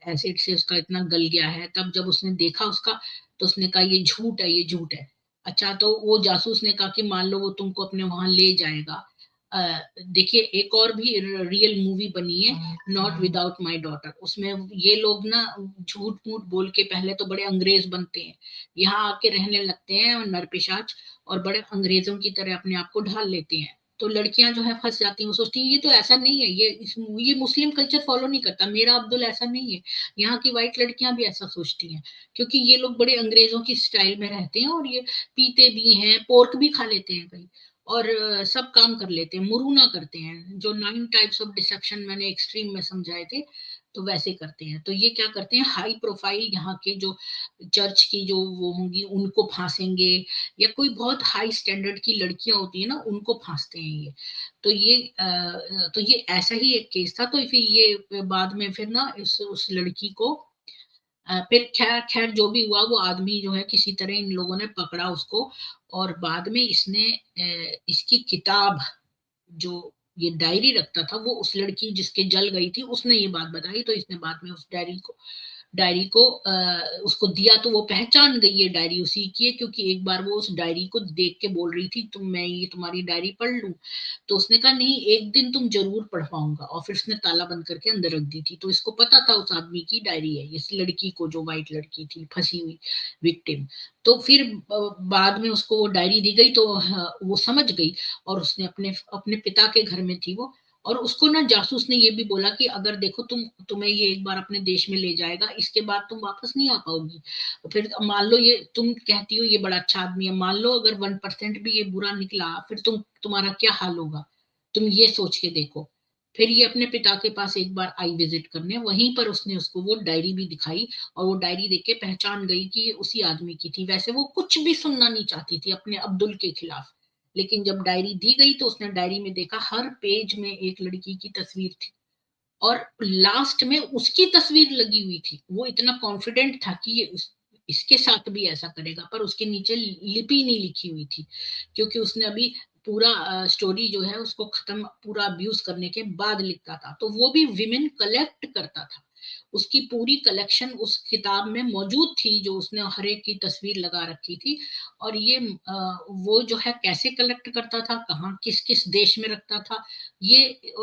एसिड से उसका इतना गल गया है। तब जब उसने देखा उसका, तो उसने कहा ये झूठ है, ये झूठ है। अच्छा, तो वो जासूस ने कहा कि मान लो वो तुमको अपने वहां ले जाएगा। देखिए, एक और भी रियल मूवी बनी है, नॉट विदाउट माई डॉटर। उसमें ये लोग ना झूठ मूठ बोल के पहले तो बड़े अंग्रेज बनते हैं, यहाँ आके रहने लगते हैं नरपिशाच, और बड़े अंग्रेजों की तरह अपने आप को ढाल लेते हैं। तो लड़कियां जो है फंस जाती हैं, वो सोचती हैं ये तो ऐसा नहीं है, ये मुस्लिम कल्चर फॉलो नहीं करता, मेरा अब्दुल ऐसा नहीं है। यहाँ की वाइट लड़कियां भी ऐसा सोचती हैं, क्योंकि ये लोग बड़े अंग्रेजों की स्टाइल में रहते हैं, और ये पीते भी हैं, पोर्क भी खा लेते हैं कहीं, और सब काम कर लेते हैं, मुरुना करते हैं। जो 9 टाइप्स ऑफ डिसेप्शन मैंने एक्सट्रीम में समझाए थे, तो वैसे करते हैं। तो ये क्या करते हैं, हाई प्रोफाइल यहाँ के जो चर्च की जो वो होंगी उनको फांसेंगे, या कोई बहुत हाई स्टैंडर्ड की लड़कियां होती है ना उनको फांसते हैं ये। तो ये ऐसा ही एक केस था। तो फिर ये बाद में फिर ना उस लड़की को फिर खैर खैर जो भी हुआ, वो आदमी जो है किसी तरह इन लोगों ने पकड़ा उसको। और बाद में इसने इसकी किताब, जो ये डायरी रखता था, वो उस लड़की जिसके जल गई थी उसने ये बात बताई। तो इसने बाद में उस डायरी को उसको दिया, तो वो पहचान गई ये डायरी उसी की है, क्योंकि एक बार वो उस डायरी को देख के बोल रही थी तुम मैं ये तुम्हारी डायरी पढ़ लूं। तो उसने कहा नहीं, एक दिन तुम जरूर पढ़ पाऊंगा, और फिर उसने ताला बंद करके अंदर रख दी थी। तो इसको पता था उस आदमी की डायरी है, इस लड़की को, जो वाइट लड़की थी फंसी हुई विक्टिम। तो फिर बाद में उसको वो डायरी दी गई, तो वो समझ गई, और उसने अपने अपने पिता के घर में थी वो। और उसको ना जासूस ने ये भी बोला कि अगर देखो तुम्हें ये एक बार अपने देश में ले जाएगा, इसके बाद तुम वापस नहीं आ पाओगी। फिर मान लो ये तुम कहती हो ये बड़ा अच्छा आदमी है, मान लो अगर 1% भी ये बुरा निकला, फिर तुम्हारा क्या हाल होगा, तुम ये सोच के देखो। फिर ये अपने पिता के पास एक बार आई विजिट करने, वहीं पर उसने उसको वो डायरी भी दिखाई, और वो डायरी देख के पहचान गई कि ये उसी आदमी की थी। वैसे वो कुछ भी सुनना नहीं चाहती थी अपने अब्दुल के खिलाफ, लेकिन जब डायरी दी गई तो उसने डायरी में देखा हर पेज में एक लड़की की तस्वीर थी, और लास्ट में उसकी तस्वीर लगी हुई थी। वो इतना कॉन्फिडेंट था कि ये इसके साथ भी ऐसा करेगा, पर उसके नीचे लिपि नहीं लिखी हुई थी, क्योंकि उसने अभी पूरा स्टोरी जो है उसको खत्म, पूरा अब्यूज करने के बाद लिखता था। तो वो भी विमेन कलेक्ट करता था, उसकी पूरी कलेक्शन उस किताब में मौजूद थी, जो उसने हर एक की तस्वीर लगा रखी थी। और ये वो जो है कैसे कलेक्ट करता था, कहाँ किस किस देश में रखता था, ये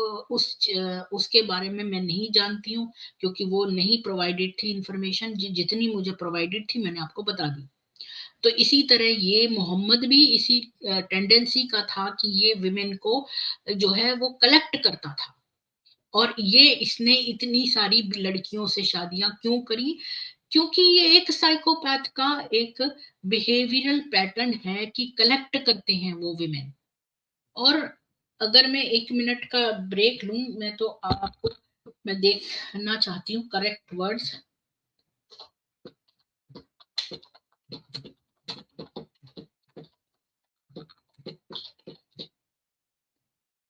उसके बारे में मैं नहीं जानती हूँ, क्योंकि वो नहीं प्रोवाइडेड थी इंफॉर्मेशन। जितनी मुझे प्रोवाइडेड थी मैंने आपको बता दी। तो इसी तरह ये मोहम्मद भी इसी टेंडेंसी का था कि ये विमेन को जो है वो कलेक्ट करता था। और ये इसने इतनी सारी लड़कियों से शादियां क्यों करी? क्योंकि ये एक साइकोपैथ का एक बिहेवियरल पैटर्न है कि कलेक्ट करते हैं वो विमेन। और अगर मैं 1 मिनट का ब्रेक लूं, मैं तो आपको मैं देखना चाहती हूँ करेक्ट वर्ड्स।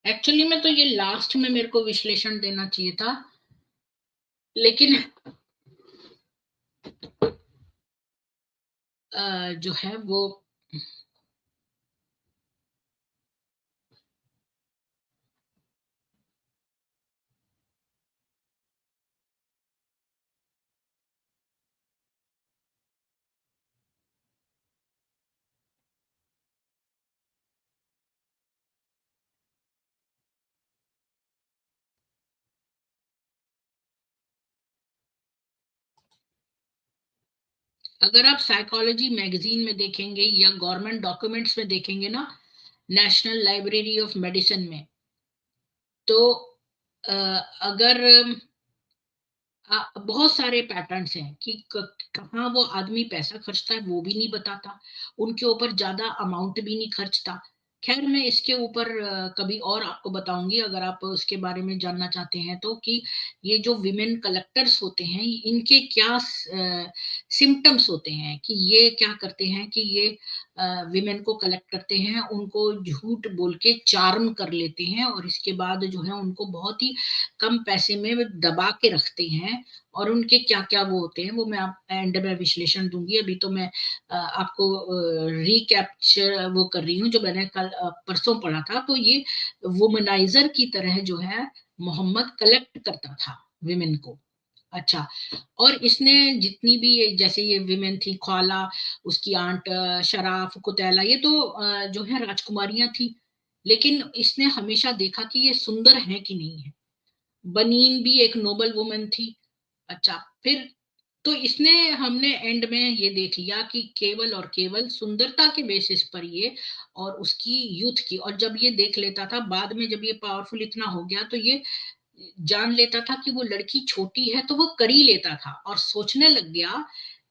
एक्चुअली में तो ये लास्ट में मेरे को विश्लेषण देना चाहिए था, लेकिन जो है वो अगर आप साइकोलॉजी मैगजीन में देखेंगे या गवर्नमेंट डॉक्यूमेंट्स में देखेंगे ना, नेशनल लाइब्रेरी ऑफ मेडिसिन में, तो अगर बहुत सारे पैटर्न्स हैं कि कहाँ वो आदमी पैसा खर्चता है वो भी नहीं बताता, उनके ऊपर ज्यादा अमाउंट भी नहीं खर्चता। खैर मैं इसके ऊपर कभी और आपको बताऊंगी अगर आप उसके बारे में जानना चाहते हैं तो, कि ये जो विमेन कलेक्टर्स होते हैं इनके क्या सिम्टम्स होते हैं, कि ये क्या करते हैं कि ये विमेन को कलेक्ट करते हैं, उनको झूठ बोल के चार्म कर लेते हैं और इसके बाद जो है उनको बहुत ही कम पैसे में दबा के रखते हैं। और उनके क्या क्या वो होते हैं वो मैं आप एंड में विश्लेषण दूंगी। अभी तो मैं आपको रिकैप्चर वो कर रही हूँ जो मैंने कल परसों पढ़ा था। तो ये वुमनाइजर की तरह जो है मोहम्मद कलेक्ट करता था विमेन को। अच्छा, और इसने जितनी भी जैसे ये विमेन थी, ख्वाला, उसकी आंट शराफ, कुतैला, ये तो जो है राजकुमारियां थी, लेकिन इसने हमेशा देखा कि ये सुंदर है कि नहीं है। बनीन भी एक नोबल वुमन थी। अच्छा, फिर तो इसने हमने एंड में ये देख लिया कि केवल और केवल सुंदरता के बेसिस पर ये और उसकी यूथ की, और जब ये देख लेता था बाद में जब ये पावरफुल इतना हो गया तो ये जान लेता था कि वो लड़की छोटी है तो वो कर ही लेता था और सोचने लग गया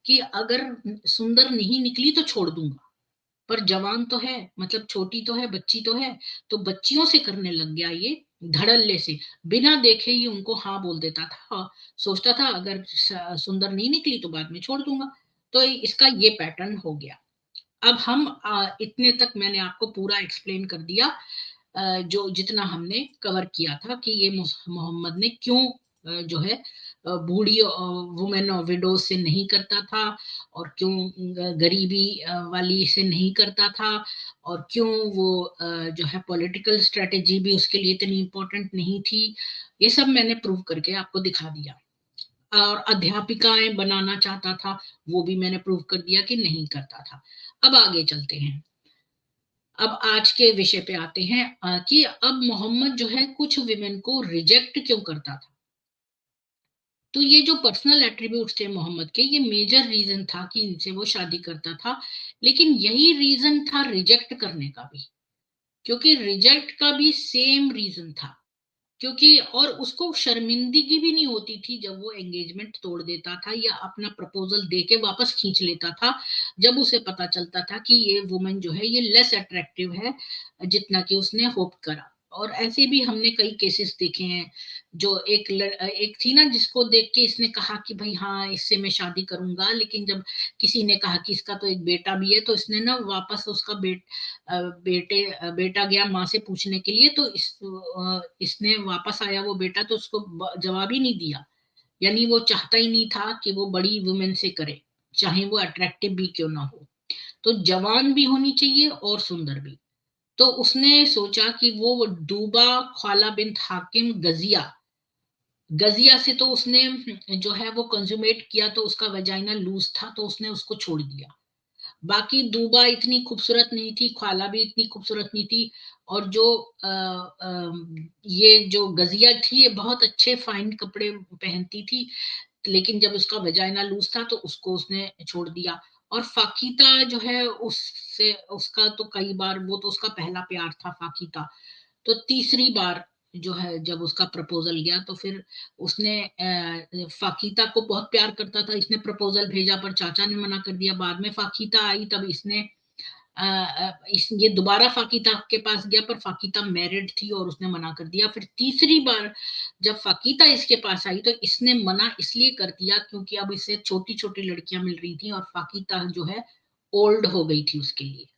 कि अगर सुंदर नहीं निकली तो छोड़ दूंगा, पर जवान तो है, मतलब छोटी तो है, बच्ची तो है, तो बच्चियों से करने लग गया ये धड़ल्ले से, बिना देखे ही उनको हाँ बोल देता था। सोचता था अगर सुंदर नहीं निकली तो बाद में छोड़ दूंगा। तो इसका ये पैटर्न हो गया। अब हम इतने तक मैंने आपको पूरा एक्सप्लेन कर दिया, जो जितना हमने कवर किया था कि ये मोहम्मद ने क्यों जो है बूढ़ी वुमेन और विडोज से नहीं करता था, और क्यों गरीबी वाली से नहीं करता था, और क्यों वो जो है पॉलिटिकल स्ट्रेटेजी भी उसके लिए इतनी इंपॉर्टेंट नहीं थी। ये सब मैंने प्रूव करके आपको दिखा दिया। और अध्यापिकाएं बनाना चाहता था, वो भी मैंने प्रूव कर दिया कि नहीं करता था। अब आगे चलते हैं। अब आज के विषय पे आते हैं कि अब मोहम्मद जो है कुछ विमेन को रिजेक्ट क्यों करता था। तो ये जो पर्सनल एट्रीब्यूट्स थे मोहम्मद के, ये मेजर रीजन था कि इनसे वो शादी करता था। लेकिन यही रीजन था रिजेक्ट करने का भी, क्योंकि रिजेक्ट का भी सेम रीजन था। क्योंकि और उसको शर्मिंदगी भी नहीं होती थी जब वो एंगेजमेंट तोड़ देता था या अपना प्रपोजल दे के वापस खींच लेता था, जब उसे पता चलता था कि ये वुमन जो है ये लेस अट्रैक्टिव है जितना कि उसने होप करा। और ऐसे भी हमने कई केसेस देखे हैं। जो एक थी ना जिसको देख के इसने कहा कि भाई हाँ इससे मैं शादी करूंगा, लेकिन जब किसी ने कहा कि इसका तो एक बेटा भी है तो इसने ना वापस उसका बेटा गया माँ से पूछने के लिए, तो इसने वापस आया वो बेटा तो उसको जवाब ही नहीं दिया। यानी वो चाहता ही नहीं था कि वो बड़ी वुमेन से करे, चाहे वो अट्रैक्टिव भी क्यों ना हो। तो जवान भी होनी चाहिए और सुंदर भी। तो उसने सोचा कि वो दूबा ख्वाला बिन हाकिम गजिया, गजिया से तो उसने जो है वो कंज्यूमेट किया तो उसका वजाइना लूज था तो उसने उसको छोड़ दिया। बाकी दूबा इतनी खूबसूरत नहीं थी, ख्वाला भी इतनी खूबसूरत नहीं थी, और जो ये जो गजिया थी ये बहुत अच्छे फाइन कपड़े पहनती थी, लेकिन जब उसका वजाइना लूज था तो उसको उसने छोड़ दिया। और फाकीता जो है उससे उसका तो कई बार, वो तो उसका पहला प्यार था फाकीता। तो तीसरी बार जो है जब उसका प्रपोजल गया तो फिर उसने फाकीता को बहुत प्यार करता था, इसने प्रपोजल भेजा पर चाचा ने मना कर दिया। बाद में फाकीता आई तब इसने ये दोबारा फाकीता के पास गया, पर फाकीता मैरिड थी और उसने मना कर दिया। फिर तीसरी बार जब फाकीता इसके पास आई तो इसने मना इसलिए कर दिया क्योंकि अब इसे छोटी छोटी लड़कियां मिल रही थी और फाकीता जो है ओल्ड हो गई थी उसके लिए।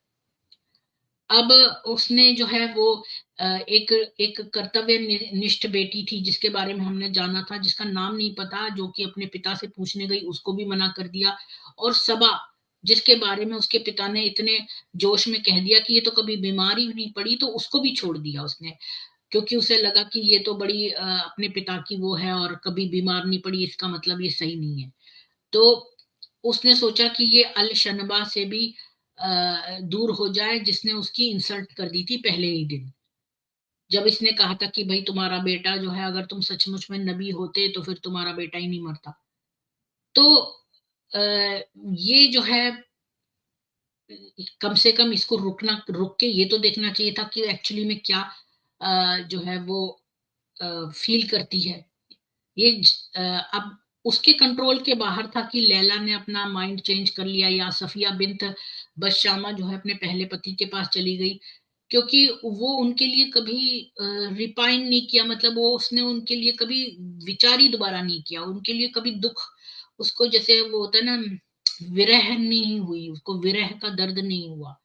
अब उसने जो है वो एक एक कर्तव्य निष्ठ बेटी थी जिसके बारे में हमने जाना था, जिसका नाम नहीं पता, जो कि अपने पिता से पूछने गई, उसको भी मना कर दिया। और सबा, जिसके बारे में उसके पिता ने इतने जोश में कह दिया कि ये तो कभी बीमार ही नहीं पड़ी, तो उसको भी छोड़ दिया उसने, क्योंकि उसे लगा कि ये तो बड़ी अपने पिता की वो है और कभी बीमार नहीं पड़ी, इसका मतलब ये सही नहीं है। तो उसने सोचा कि ये अल शनबा से भी दूर हो जाए, जिसने उसकी इंसल्ट कर दी थी पहले ही दिन, जब इसने कहा था कि भाई तुम्हारा बेटा जो है, अगर तुम सचमुच में नबी होते तो फिर तुम्हारा बेटा ही नहीं मरता। तो ये जो है कम से कम इसको रुक के ये तो देखना चाहिए था कि एक्चुअली में क्या जो है वो फील करती है। ये अब उसके कंट्रोल के बाहर था कि लैला ने अपना माइंड चेंज कर लिया या सफिया बिन्त बशामा जो है अपने पहले पति के पास चली गई, क्योंकि वो उनके लिए कभी रिपाइन नहीं किया, मतलब वो उसने उनके लिए कभी विचार ही दोबारा नहीं किया, उनके लिए कभी दुख, उसको जैसे वो होता है ना, विरह नहीं हुई, उसको विरह का दर्द नहीं हुआ।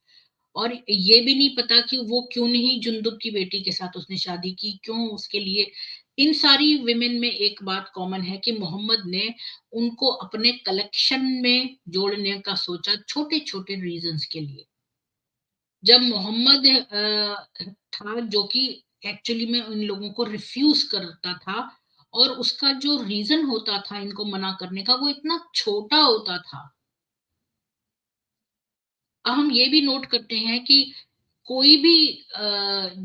और ये भी नहीं पता कि वो क्यों नहीं जुंदुब की बेटी के साथ उसने शादी की, क्यों उसके लिए। इन सारी विमेन में एक बात कॉमन है कि मोहम्मद ने उनको अपने कलेक्शन में जोड़ने का सोचा, छोटे छोटे रीजंस के लिए। जब मोहम्मद था जो कि एक्चुअली में उन लोगों को रिफ्यूज करता था, और उसका जो रीजन होता था इनको मना करने का वो इतना छोटा होता था। अब हम ये भी नोट करते हैं कि कोई भी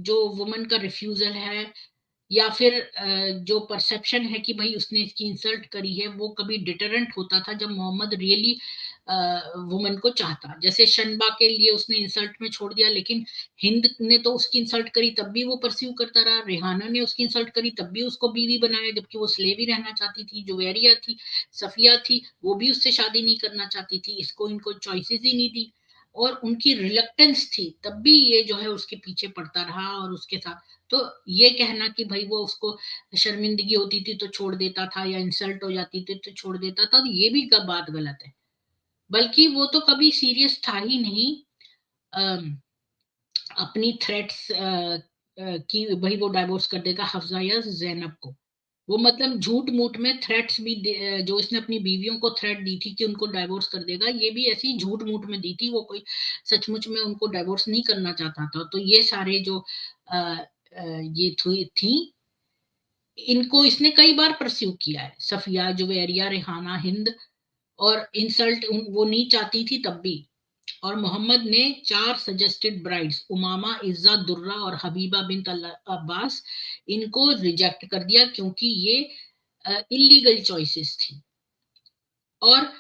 जो वुमन का रिफ्यूजल है या फिर जो परसेप्शन है कि भाई उसने इसकी इंसल्ट करी है, वो कभी डिटरेंट होता था जब मोहम्मद रियली वुमन को चाहता। जैसे शनबा के लिए उसने इंसल्ट में छोड़ दिया, लेकिन हिंद ने तो उसकी इंसल्ट करी तब भी वो परस्यू करता रहा, रेहाना ने उसकी इंसल्ट करी तब भी उसको बीवी बनाया, जबकि वो स्लेव ही रहना चाहती थी। जुवेरिया थी, सफिया थी, वो भी उससे शादी नहीं करना चाहती थी, इसको इनको चॉइसेस ही नहीं दी, और उनकी रिलक्टेंस थी तब भी ये जो है उसके पीछे पड़ता रहा और उसके साथ। तो ये कहना कि भाई वो उसको शर्मिंदगी होती थी तो छोड़ देता था, या इंसल्ट हो जाती थी तो छोड़ देता था, तो ये भी बात गलत है। बल्कि वो तो कभी सीरियस था ही नहीं अपनी थ्रेट्स कि भाई वो डाइवोर्स कर देगा हफ्जा या जैनब को। वो मतलब झूठ मूठ में थ्रेट्स भी जो इसने अपनी बीवियों को थ्रेट दी थी कि उनको डाइवोर्स कर देगा, ये भी ऐसी झूठ मूठ में दी थी, वो कोई सचमुच में उनको डाइवोर्स नहीं करना चाहता था। तो ये सारे जो ये थी, इनको इसने कई बार परस्यू किया है, सफिया, जुवेरिया, रेहाना, हिंद, और इंसल्ट वो नहीं चाहती थी तब भी। और मोहम्मद ने 4 सजेस्टेड ब्राइड्स, उमामा, इज्जा, दुर्रा और हबीबा बिन अब्बास, इनको रिजेक्ट कर दिया क्योंकि ये इलीगल चॉइसेस थी। और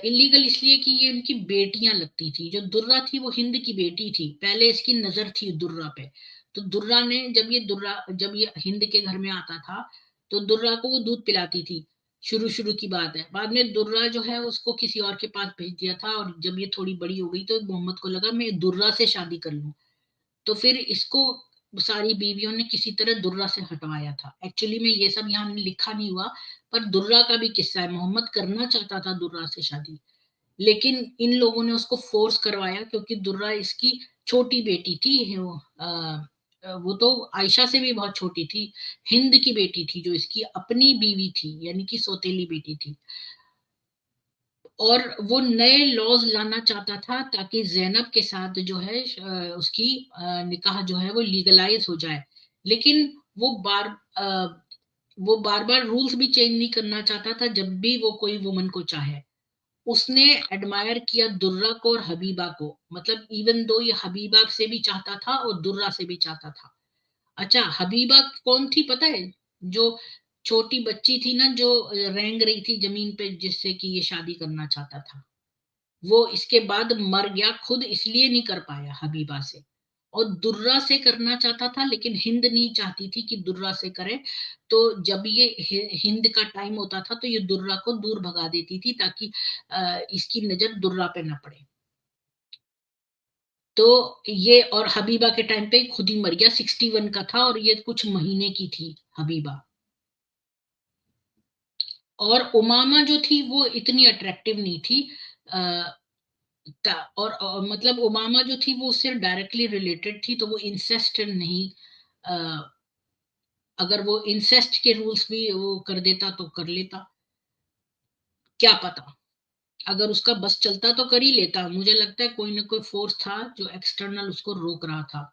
इलीगल इसलिए कि ये उनकी बेटियां लगती थी। जो दुर्रा थी वो हिंद की बेटी थी, पहले इसकी नजर थी दुर्रा पे। तो दुर्रा ने जब ये हिंद के घर में आता था तो दुर्रा को वो दूध पिलाती थी, शुरू शुरू की बात है। बाद में दुर्रा जो है उसको किसी और के पास भेज दिया था, और जब ये थोड़ी बड़ी हो गई तो मोहम्मद को लगा मैं दुर्रा से शादी कर लूं, तो फिर इसको सारी बीवियों ने किसी तरह दुर्रा से हटवाया था। एक्चुअली में ये सब यहाँ लिखा नहीं हुआ, पर दुर्रा का भी किस्सा है। मोहम्मद करना चाहता था दुर्रा से शादी, लेकिन इन लोगों ने उसको फोर्स करवाया क्योंकि दुर्रा इसकी छोटी बेटी थी। वो तो आयशा से भी बहुत छोटी थी, हिंद की बेटी थी जो इसकी अपनी बीवी थी, यानी कि सौतेली बेटी थी। और वो नए लॉज लाना चाहता था ताकि जैनब के साथ जो है उसकी निकाह जो है वो लीगलाइज हो जाए। लेकिन वो बार बार रूल्स भी चेंज नहीं करना चाहता था जब भी वो कोई वुमन को चाहे। उसने एडमायर किया दुर्रा को और हबीबा को, मतलब इवन दो ये हबीबा से भी चाहता था और दुर्रा से भी चाहता था। अच्छा, हबीबा कौन थी पता है? जो छोटी बच्ची थी ना, जो रेंग रही थी जमीन पे, जिससे कि ये शादी करना चाहता था, वो इसके बाद मर गया, खुद इसलिए नहीं कर पाया हबीबा से, और दुर्रा से करना चाहता था, लेकिन हिंद नहीं चाहती थी कि दुर्रा से करे। तो जब ये हिंद का टाइम होता था तो ये दुर्रा को दूर भगा देती थी, ताकि इसकी नजर दुर्रा पे ना पड़े। तो ये, और हबीबा के टाइम पे खुद ही मर गया, 61 का था, और ये कुछ महीने की थी हबीबा। और उमामा जो थी वो इतनी अट्रैक्टिव नहीं थी। मतलब उमामा जो थी वो उससे डायरेक्टली रिलेटेड थी, तो वो इंसेस्ट नहीं, अगर वो इंसेस्ट के रूल्स भी वो कर देता तो कर लेता, क्या पता, अगर उसका बस चलता तो कर ही लेता। मुझे लगता है कोई ना कोई फोर्स था जो एक्सटर्नल उसको रोक रहा था।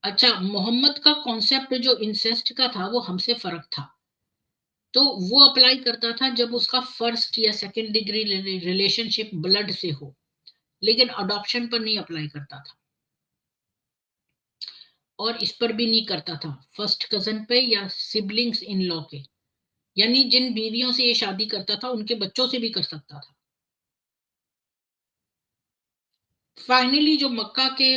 अच्छा, मोहम्मद का कॉन्सेप्ट जो इंसेस्ट का था वो हमसे फर्क था। तो वो अप्लाई करता था जब उसका फर्स्ट या सेकेंड डिग्री रिलेशनशिप ब्लड से हो, लेकिन अडॉप्शन पर नहीं अप्लाई करता था, और इस पर भी नहीं करता था फर्स्ट कजन पे या सिबलिंग्स इन लॉ के, यानी जिन बीवियों से ये शादी करता था उनके बच्चों से भी कर सकता था। फाइनली जो मक्का के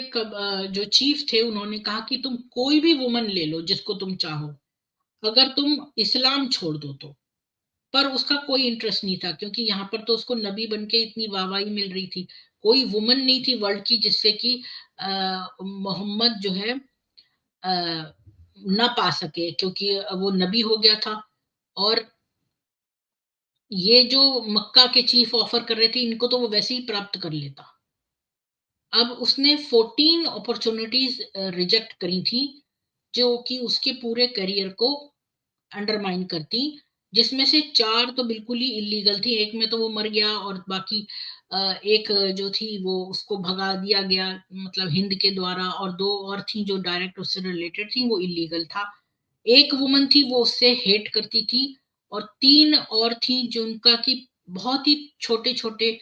जो चीफ थे उन्होंने कहा कि तुम कोई भी वुमन ले लो जिसको तुम चाहो, अगर तुम इस्लाम छोड़ दो तो। पर उसका कोई इंटरेस्ट नहीं था, क्योंकि यहाँ पर तो उसको नबी बन के इतनी वाहवाही मिल रही थी, कोई वुमन नहीं थी वर्ल्ड की जिससे कि मोहम्मद जो है ना पा सके, क्योंकि वो नबी हो गया था। और ये जो मक्का के चीफ ऑफर कर रहे थे इनको तो वो वैसे ही प्राप्त कर लेता। अब उसने 14 अपॉर्चुनिटीज रिजेक्ट करी थी, जो कि उसके पूरे करियर को अंडरमाइन करती, जिसमें से 4 तो बिल्कुल ही इलीगल थी, एक में तो वो मर गया, और बाकी एक जो थी वो उसको भगा दिया गया, मतलब हिंद के द्वारा, और 2 और थी जो डायरेक्ट उससे रिलेटेड थी, वो इलीगल था। एक वुमन थी वो उससे हेट करती थी, और 3 और थी जिनका की बहुत ही छोटे छोटे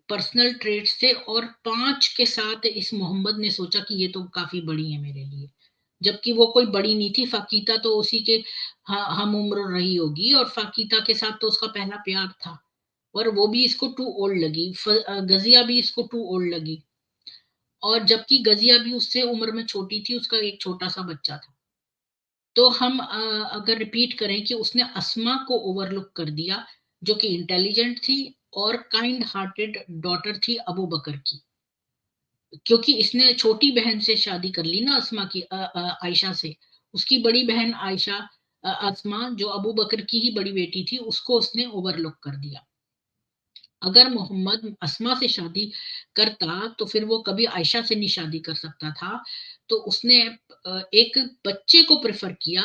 पर्सनल ट्रेट्स थे, और 5 के साथ इस मोहम्मद ने सोचा कि ये तो काफी बड़ी है मेरे लिए, जबकि वो कोई बड़ी नहीं थी। फाकीता तो उसी के हम उम्र रही होगी, और फाकीता के साथ तो उसका पहला प्यार था, और वो भी इसको टू ओल्ड लगी, गजिया भी इसको टू ओल्ड लगी, और जबकि गजिया भी उससे उम्र में छोटी थी, उसका एक छोटा सा बच्चा था। तो हम अगर रिपीट करें कि उसने अस्मा को ओवरलुक कर दिया, जो कि इंटेलिजेंट थी और काइंड हार्टेड डॉटर थी अबू बकर की, क्योंकि इसने छोटी बहन से शादी कर ली ना अस्मा की, आयशा से। उसकी बड़ी बहन आयशा, अस्मा जो अबू बकर की ही बड़ी बेटी थी, उसको उसने ओवरलुक कर दिया। अगर मोहम्मद अस्मा से शादी करता तो फिर वो कभी आयशा से नहीं शादी कर सकता था। तो उसने एक बच्चे को प्रेफर किया,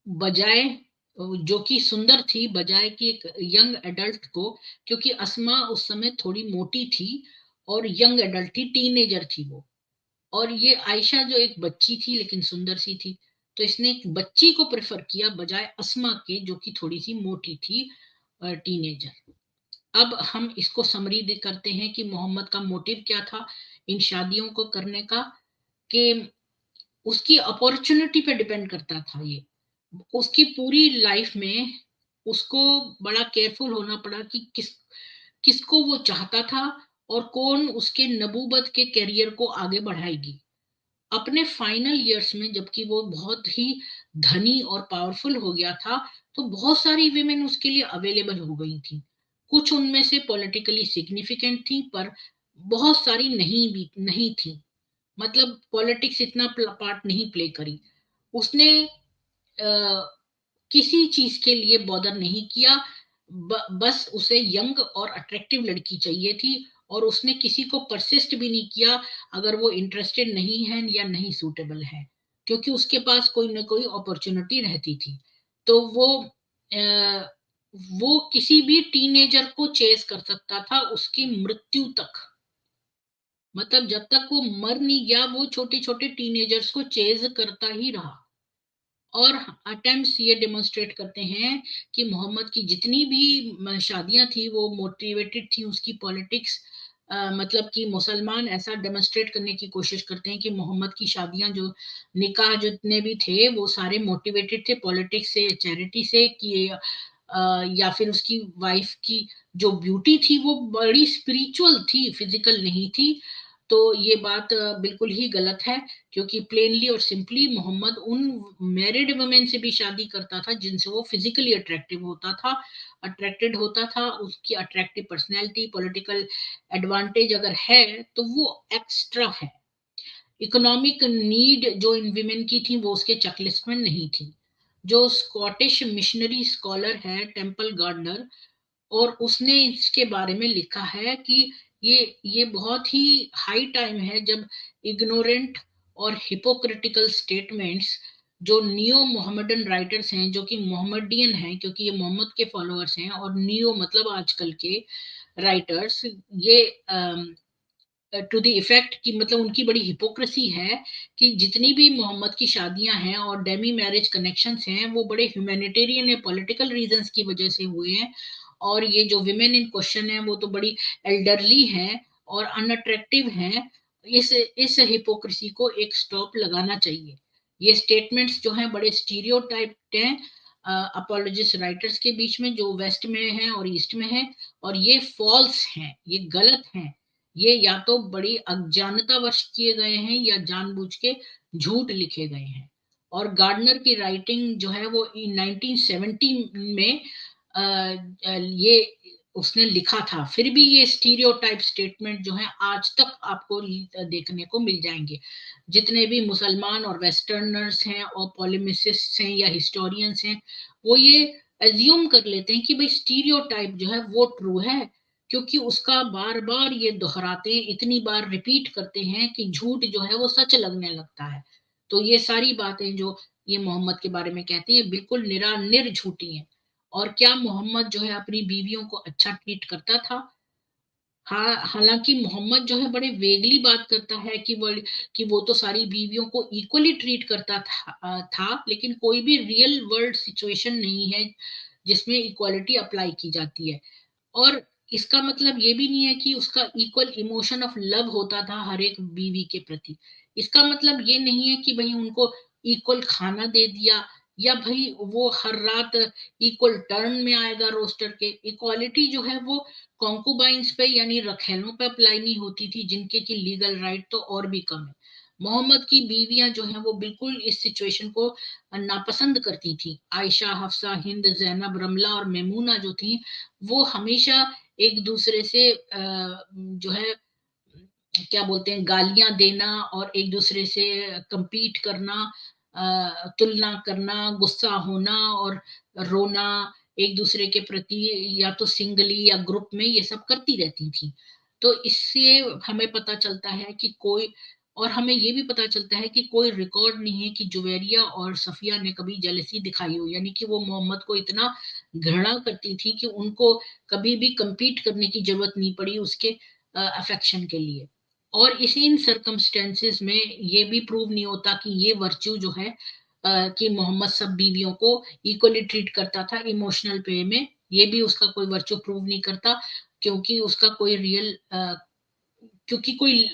बजाय, जो कि सुंदर थी, बजाय कि एक यंग एडल्ट को, क्योंकि अस्मा उस समय थोड़ी मोटी थी और यंग एडल्ट थी, टीनेजर थी वो। और ये आयशा जो एक बच्ची थी लेकिन सुंदर सी थी, तो इसने एक बच्ची को प्रेफर किया बजाय अस्मा के, जो कि थोड़ी सी मोटी थी, टीनेजर। अब हम इसको समरी करते हैं कि मोहम्मद का मोटिव क्या था इन शादियों को करने का, कि उसकी अपॉर्चुनिटी पे डिपेंड करता था ये। उसकी पूरी लाइफ में उसको बड़ा केयरफुल होना पड़ा कि किसको वो चाहता था, और कौन उसके नबूबत के करियर को आगे बढ़ाएगी। अपने फाइनल इयर्स में जबकि वो बहुत ही धनी और पावरफुल हो गया था, तो बहुत सारी विमेन उसके लिए अवेलेबल हो गई थी। कुछ उनमें से पॉलिटिकली सिग्निफिकेंट थी, पर बहुत सारी नहीं थी, मतलब पॉलिटिक्स इतना पार्ट नहीं प्ले करी। उसने किसी चीज के लिए बॉदर नहीं किया, बस उसे यंग और अट्रैक्टिव लड़की चाहिए थी, और उसने किसी को परसिस्ट भी नहीं किया अगर वो इंटरेस्टेड नहीं है या नहीं सूटेबल है, क्योंकि उसके पास कोई ना कोई अपॉर्चुनिटी रहती थी। तो वो किसी भी टीनेजर को चेस कर सकता था उसकी मृत्यु तक, मतलब जब तक वो मर नहीं गया वो छोटे छोटे टीनेजर्स को चेज करता ही रहा। और अटेम्प्ट्स ये डेमोन्स्ट्रेट करते हैं कि मोहम्मद की जितनी भी शादियां थी वो मोटिवेटेड थी उसकी पॉलिटिक्स, मतलब कि मुसलमान ऐसा डेमोन्स्ट्रेट करने की कोशिश करते हैं कि मोहम्मद की शादियां जो निकाह जितने भी थे वो सारे मोटिवेटेड थे पॉलिटिक्स से, चैरिटी से, कि या फिर उसकी वाइफ की जो ब्यूटी थी वो बड़ी स्पिरिचुअल थी, फिजिकल नहीं थी। तो ये बात बिल्कुल ही गलत है, क्योंकि प्लेनली और सिंपली मोहम्मद उन मैरिड वुमेन से भी शादी करता था जिनसे वो फिजिकली अट्रैक्टेड होता था। उसकी अट्रैक्टिव पर्सनैलिटी, पॉलिटिकल एडवांटेज अगर है तो वो एक्स्ट्रा है। इकोनॉमिक नीड जो इन विमेन की थी वो उसके चेकलिस्ट में नहीं थी। जो स्कॉटिश मिशनरी स्कॉलर है टेम्पल गार्डनर, और उसने इसके बारे में लिखा है कि ये बहुत ही हाई टाइम है जब इग्नोरेंट और हिपोक्रिटिकल स्टेटमेंट्स जो नियो मोहम्मदन राइटर्स हैं, जो कि मोहम्मदियन हैं क्योंकि ये मोहम्मद के फॉलोअर्स हैं, और नियो मतलब आजकल के राइटर्स, ये टू द इफेक्ट कि मतलब उनकी बड़ी हिपोक्रेसी है कि जितनी भी मोहम्मद की शादियां हैं और डेमी मैरिज कनेक्शंस हैं वो बड़े ह्यूमैनिटेरियन या पॉलिटिकल रीजंस की वजह से हुए हैं। और ये जो विमेन इन क्वेश्चन है वो तो बड़ी एल्डरली हैं और अनअट्रैक्टिव हैं। इस हिपोक्रेसी को एक स्टॉप लगाना चाहिए। ये स्टेटमेंट्स जो हैं बड़े स्टीरियोटाइप्ड हैं अपोलॉजिस्ट राइटर्स के बीच में, जो वेस्ट में हैं और ईस्ट में हैं, और ये फॉल्स हैं, ये गलत हैं। ये या तो बड़ी अज्ञानतावश किए गए हैं या जानबूझ के झूठ लिखे गए हैं। और गार्डनर की राइटिंग जो है वो 1970 में ये उसने लिखा था, फिर भी ये स्टीरियोटाइप स्टेटमेंट जो है आज तक आपको देखने को मिल जाएंगे। जितने भी मुसलमान और वेस्टर्नर्स हैं और पॉलिमिसिस्ट हैं या हिस्टोरियंस हैं, वो ये एज्यूम कर लेते हैं कि भाई स्टीरियोटाइप जो है वो ट्रू है, क्योंकि उसका बार बार ये दोहराते हैं, इतनी बार रिपीट करते हैं कि झूठ जो है वो सच लगने लगता है। तो ये सारी बातें जो ये मोहम्मद के बारे में कहते हैं बिल्कुल निरानिर झूठी हैं। और क्या मोहम्मद जो है अपनी बीवियों को अच्छा ट्रीट करता था? हाँ, हालांकि मोहम्मद जो है बड़े वेगली बात करता है कि वो तो सारी बीवियों को इक्वली ट्रीट करता था, लेकिन कोई भी रियल वर्ल्ड सिचुएशन नहीं है जिसमें इक्वालिटी अप्लाई की जाती है। और इसका मतलब ये भी नहीं है कि उसका इक्वल इमोशन ऑफ लव होता था हर एक बीवी के प्रति। इसका मतलब ये नहीं है कि भाई उनको इक्वल खाना दे दिया, या भाई वो हर रात इक्वल टर्न में आएगा रोस्टर के। इक्वालिटी जो है वो कॉन्कुबाइंस पे यानी रखेलों पे अप्लाई नहीं होती थी, जिनके की लीगल राइट तो और भी कम है। मोहम्मद की बीवियां जो हैं वो बिल्कुल इस सिचुएशन को नापसंद करती थी। आयशा, हफ्सा, हिंद, जैनब, रमला और मेमूना जो थी वो हमेशा एक दूसरे से जो है क्या बोलते हैं, गालियां देना और एक दूसरे से compete करना, तुलना करना, गुस्सा होना और रोना एक दूसरे के प्रति, या तो सिंगली या ग्रुप में, ये सब करती रहती थी। तो इससे हमें पता चलता है कि कोई, और हमें ये भी पता चलता है कि कोई रिकॉर्ड नहीं है कि जुवेरिया और सफिया ने कभी जेलसी दिखाई हो, यानी कि वो मोहम्मद को इतना घृणा करती थी कि उनको कभी भी compete करने की जरूरत नहीं पड़ी उसके अफेक्शन के लिए। और इसी इन सर्कमस्टेंसेस में ये भी प्रूव नहीं होता कि ये वर्च्यू जो है कि मोहम्मद सब बीवियों को इक्वली ट्रीट करता था इमोशनल पे में, ये भी उसका कोई वर्च्यू प्रूव नहीं करता, क्योंकि उसका कोई रियल क्योंकि कोई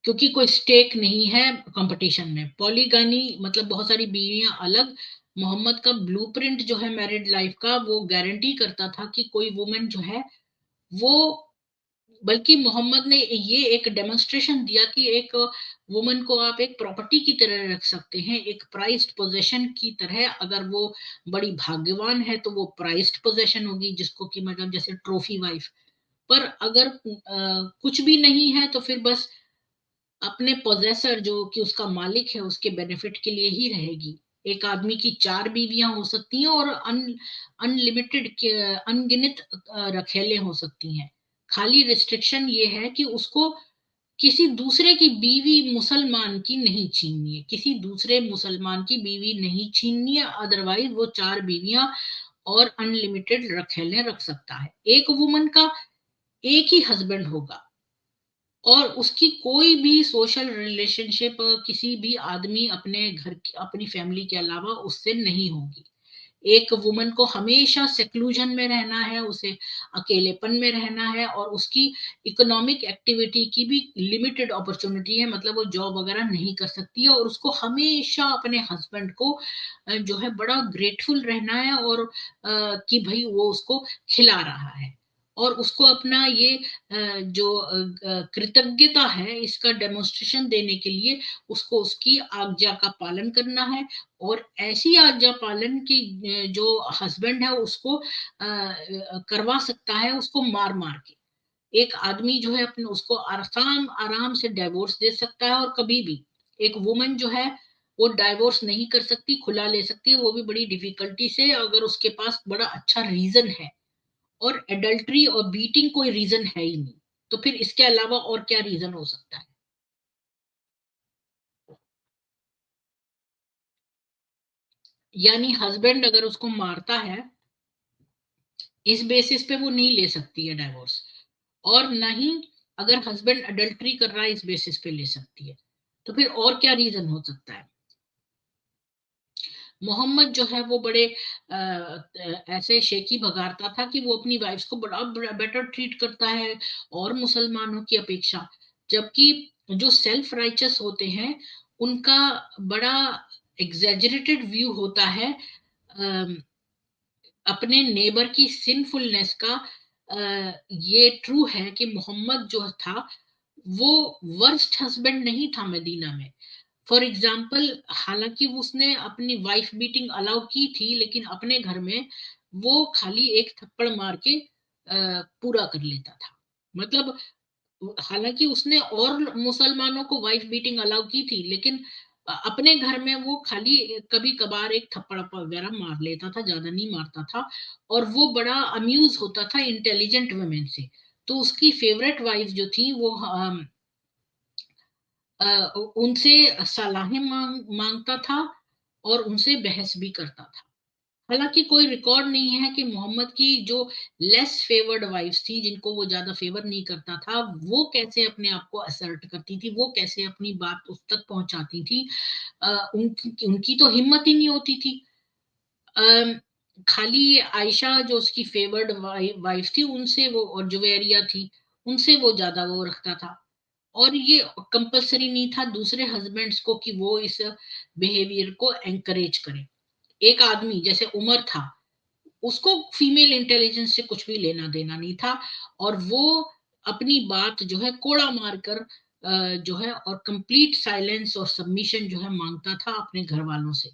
क्योंकि कोई स्टेक नहीं है कंपटीशन में। पॉलीगानी मतलब बहुत सारी बीवियां अलग, मोहम्मद का ब्लूप्रिंट जो है मैरिड लाइफ का वो गारंटी करता था कि कोई वुमेन जो है वो, बल्कि मोहम्मद ने ये एक डेमोन्स्ट्रेशन दिया कि एक वुमन को आप एक प्रॉपर्टी की तरह रख सकते हैं, एक प्राइज्ड पोजेशन की तरह। अगर वो बड़ी भाग्यवान है तो वो प्राइज्ड पोजेशन होगी, जिसको कि मतलब जैसे ट्रॉफी वाइफ। पर अगर कुछ भी नहीं है तो फिर बस अपने पोजेसर जो कि उसका मालिक है उसके बेनिफिट के लिए ही रहेगी। एक आदमी की 4 बीवियां हो सकती हैं और अनलिमिटेड अनगिनत रखेले हो सकती हैं। खाली रिस्ट्रिक्शन ये है कि उसको किसी दूसरे की बीवी मुसलमान की नहीं छीननी है, किसी दूसरे मुसलमान की बीवी नहीं छीननी है, अदरवाइज वो 4 बीवियां और अनलिमिटेड रखेले रख सकता है। एक वुमन का एक ही हस्बैंड होगा और उसकी कोई भी सोशल रिलेशनशिप किसी भी आदमी अपने घर अपनी फैमिली के अलावा उससे नहीं होगी। एक वुमन को हमेशा सेक्लूजन में रहना है, उसे अकेलेपन में रहना है, और उसकी इकोनॉमिक एक्टिविटी की भी लिमिटेड अपॉर्चुनिटी है, मतलब वो जॉब वगैरह नहीं कर सकती है, और उसको हमेशा अपने हस्बैंड को जो है बड़ा ग्रेटफुल रहना है, और कि भाई वो उसको खिला रहा है, और उसको अपना ये जो कृतज्ञता है इसका डेमोन्स्ट्रेशन देने के लिए उसको उसकी आज्ञा का पालन करना है, और ऐसी आज्ञा पालन की जो हस्बैंड है उसको करवा सकता है, उसको मार मार के। एक आदमी जो है अपने उसको आराम आराम से डाइवोर्स दे सकता है, और कभी भी एक वुमन जो है वो डाइवोर्स नहीं कर सकती, खुला ले सकती है, वो भी बड़ी डिफिकल्टी से, अगर उसके पास बड़ा अच्छा रीजन है। और एडल्ट्री और बीटिंग कोई रीजन है ही नहीं, तो फिर इसके अलावा और क्या रीजन हो सकता है? यानी हस्बैंड अगर उसको मारता है, इस बेसिस पे वो नहीं ले सकती है डाइवोर्स, और ना ही अगर हस्बैंड अडल्ट्री कर रहा है इस बेसिस पे ले सकती है। तो फिर और क्या रीजन हो सकता है? मोहम्मद जो है वो बड़े ऐसे शेखी भगारता था कि वो अपनी वाइफ्स को बड़ा बेटर ट्रीट करता है और मुसलमानों की अपेक्षा, जबकि जो सेल्फ राइचस होते हैं उनका बड़ा एग्जेजरेटेड व्यू होता है अपने नेबर की सिनफुलनेस का। ये ट्रू है कि मोहम्मद जो था वो वर्स्ट हस्बैंड नहीं था मदीना में। फॉर एग्जाम्पल, हालांकि उसने अपनी वाइफ बीटिंग अलाउ की थी, लेकिन अपने घर में वो खाली एक थप्पड़ मार के पूरा कर लेता था। मतलब हालांकि उसने और मुसलमानों को वाइफ बीटिंग अलाउ की थी, लेकिन अपने घर में वो खाली कभी कभार एक थप्पड़ वगैरह मार लेता था, ज्यादा नहीं मारता था, और वो बड़ा अम्यूज होता था इंटेलिजेंट वुमेन से। तो उसकी फेवरेट वाइफ जो थी वो उनसे सलाहें मांगता था और उनसे बहस भी करता था। हालांकि कोई रिकॉर्ड नहीं है कि मोहम्मद की जो लेस फेवर्ड वाइफ्स थी, जिनको वो ज्यादा फेवर नहीं करता था, वो कैसे अपने आप को असर्ट करती थी, वो कैसे अपनी बात उस तक पहुंचाती थी। उनकी उनकी तो हिम्मत ही नहीं होती थी। अम, खाली आयशा जो उसकी फेवर्ड वाइफ थी उनसे वो, और जुवेरिया थी, उनसे वो ज्यादा वो रखता था। और ये कंपलसरी नहीं था दूसरे हस्बैंड्स को कि वो इस बिहेवियर को एंकरेज करें। एक आदमी जैसे उमर था, उसको फीमेल इंटेलिजेंस से कुछ भी लेना देना नहीं था, और वो अपनी बात जो है कोड़ा मारकर जो है और कंप्लीट साइलेंस और सबमिशन जो है मांगता था अपने घर वालों से।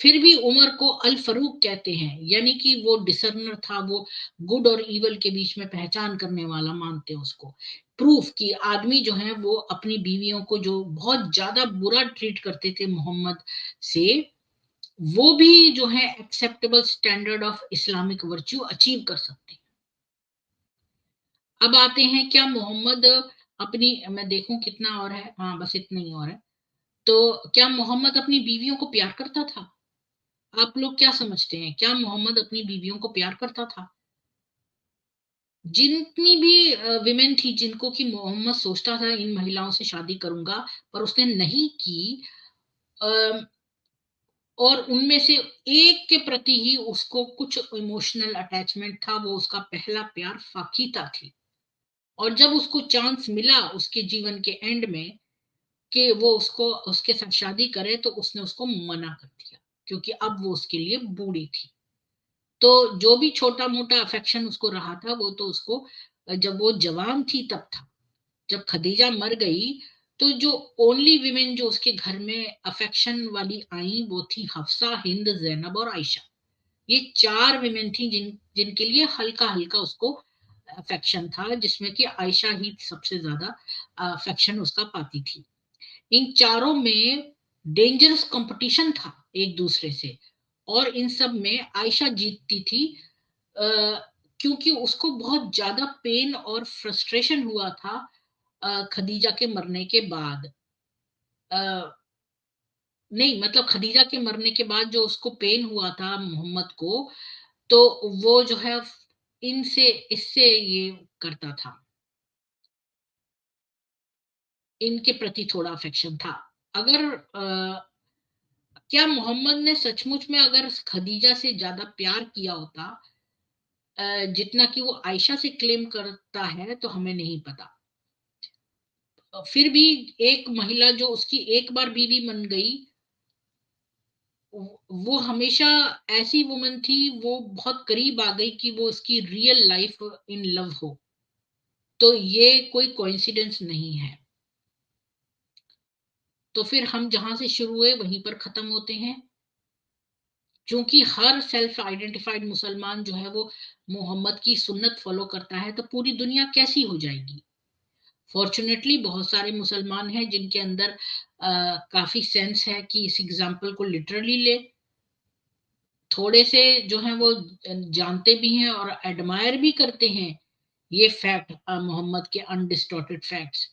फिर भी उमर को अल फरूक कहते हैं, यानी कि वो डिसर्नर था, वो गुड और इवल के बीच में पहचान करने वाला मानते हैं उसको। प्रूफ कि आदमी जो है वो अपनी बीवियों को जो बहुत ज्यादा बुरा ट्रीट करते थे मोहम्मद से, वो भी जो है acceptable standard of Islamic virtue achieve कर सकते हैं। अब आते हैं, क्या मोहम्मद अपनी, मैं देखूं कितना और है, हाँ बस इतना ही और है। तो क्या मोहम्मद अपनी बीवियों को प्यार करता था? आप लोग क्या समझते हैं, क्या मोहम्मद अपनी बीवियों को प्यार करता था? जितनी भी विमेन थी जिनको कि मोहम्मद सोचता था इन महिलाओं से शादी करूंगा, पर उसने नहीं की, और उनमें से एक के प्रति ही उसको कुछ इमोशनल अटैचमेंट था, वो उसका पहला प्यार फाकिता थी। और जब उसको चांस मिला उसके जीवन के एंड में कि वो उसको उसके साथ शादी करे, तो उसने उसको मना कर दिया, क्योंकि अब वो उसके लिए बूढ़ी थी। तो जो भी छोटा मोटा अफेक्शन उसको रहा था वो तो उसको जब वो जवान थी तब था। जब खदीजा मर गई, तो जो ओनली विमेन जो उसके घर में अफेक्शन वाली आई वो थी हफ्सा, हिंद, जैनब और आयशा। ये चार विमेन थी जिनके लिए हल्का हल्का उसको अफेक्शन था, जिसमें कि आयशा ही सबसे ज्यादा अफेक्शन उसका पाती थी। इन चारों में डेंजरस कंपटीशन था एक दूसरे से, और इन सब में आयशा जीतती थी, क्योंकि उसको बहुत ज्यादा पेन और फ्रस्ट्रेशन हुआ था खदीजा के मरने के बाद। नहीं, मतलब खदीजा के मरने के बाद जो उसको पेन हुआ था मोहम्मद को, तो वो जो है इनसे इससे ये करता था, इनके प्रति थोड़ा अफेक्शन था। अगर क्या मोहम्मद ने सचमुच में अगर खदीजा से ज्यादा प्यार किया होता जितना कि वो आयशा से क्लेम करता है, तो हमें नहीं पता। फिर भी एक महिला जो उसकी एक बार बीवी बन गई, वो हमेशा ऐसी वुमन थी, वो बहुत करीब आ गई कि वो उसकी रियल लाइफ इन लव हो। तो ये कोई कोइंसिडेंस नहीं है। तो फिर हम जहां से शुरू हुए वहीं पर खत्म होते हैं। क्योंकि हर सेल्फ आइडेंटिफाइड मुसलमान जो है वो मोहम्मद की सुन्नत फॉलो करता है, तो पूरी दुनिया कैसी हो जाएगी। फॉर्चुनेटली बहुत सारे मुसलमान हैं जिनके अंदर काफी सेंस है कि इस एग्जाम्पल को लिटरली ले। थोड़े से जो है वो जानते भी हैं और एडमायर भी करते हैं ये फैक्ट, मोहम्मद के अनडिस्टॉर्टेड फैक्ट्स।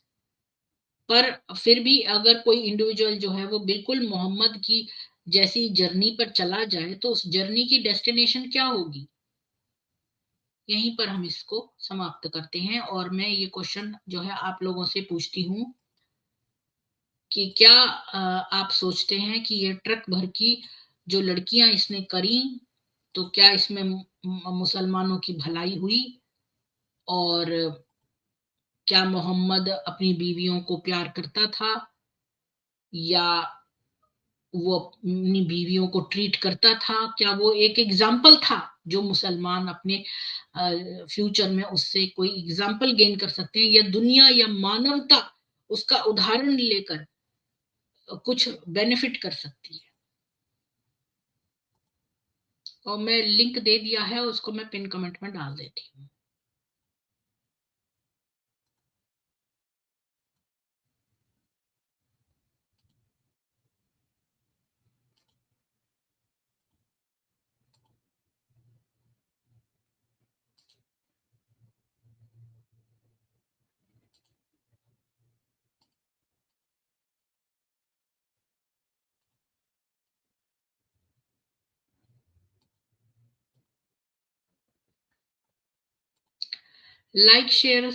पर फिर भी अगर कोई इंडिविजुअल जो है वो बिल्कुल मोहम्मद की जैसी जर्नी पर चला जाए, तो उस जर्नी की डेस्टिनेशन क्या होगी। यहीं पर हम इसको समाप्त करते हैं। और मैं ये क्वेश्चन जो है आप लोगों से पूछती हूँ कि क्या आप सोचते हैं कि ये ट्रक भर की जो लड़कियां इसने करी, तो क्या इसमें मुसलमानों की भलाई हुई? और क्या मोहम्मद अपनी बीवियों को प्यार करता था, या वो अपनी बीवियों को ट्रीट करता था? क्या वो एक एग्जाम्पल था जो मुसलमान अपने फ्यूचर में उससे कोई एग्जाम्पल गेन कर सकते हैं, या दुनिया या मानवता उसका उदाहरण लेकर कुछ बेनिफिट कर सकती है? और मैं लिंक दे दिया है, उसको मैं पिन कमेंट में डाल देती हूँ। लाइक शेयर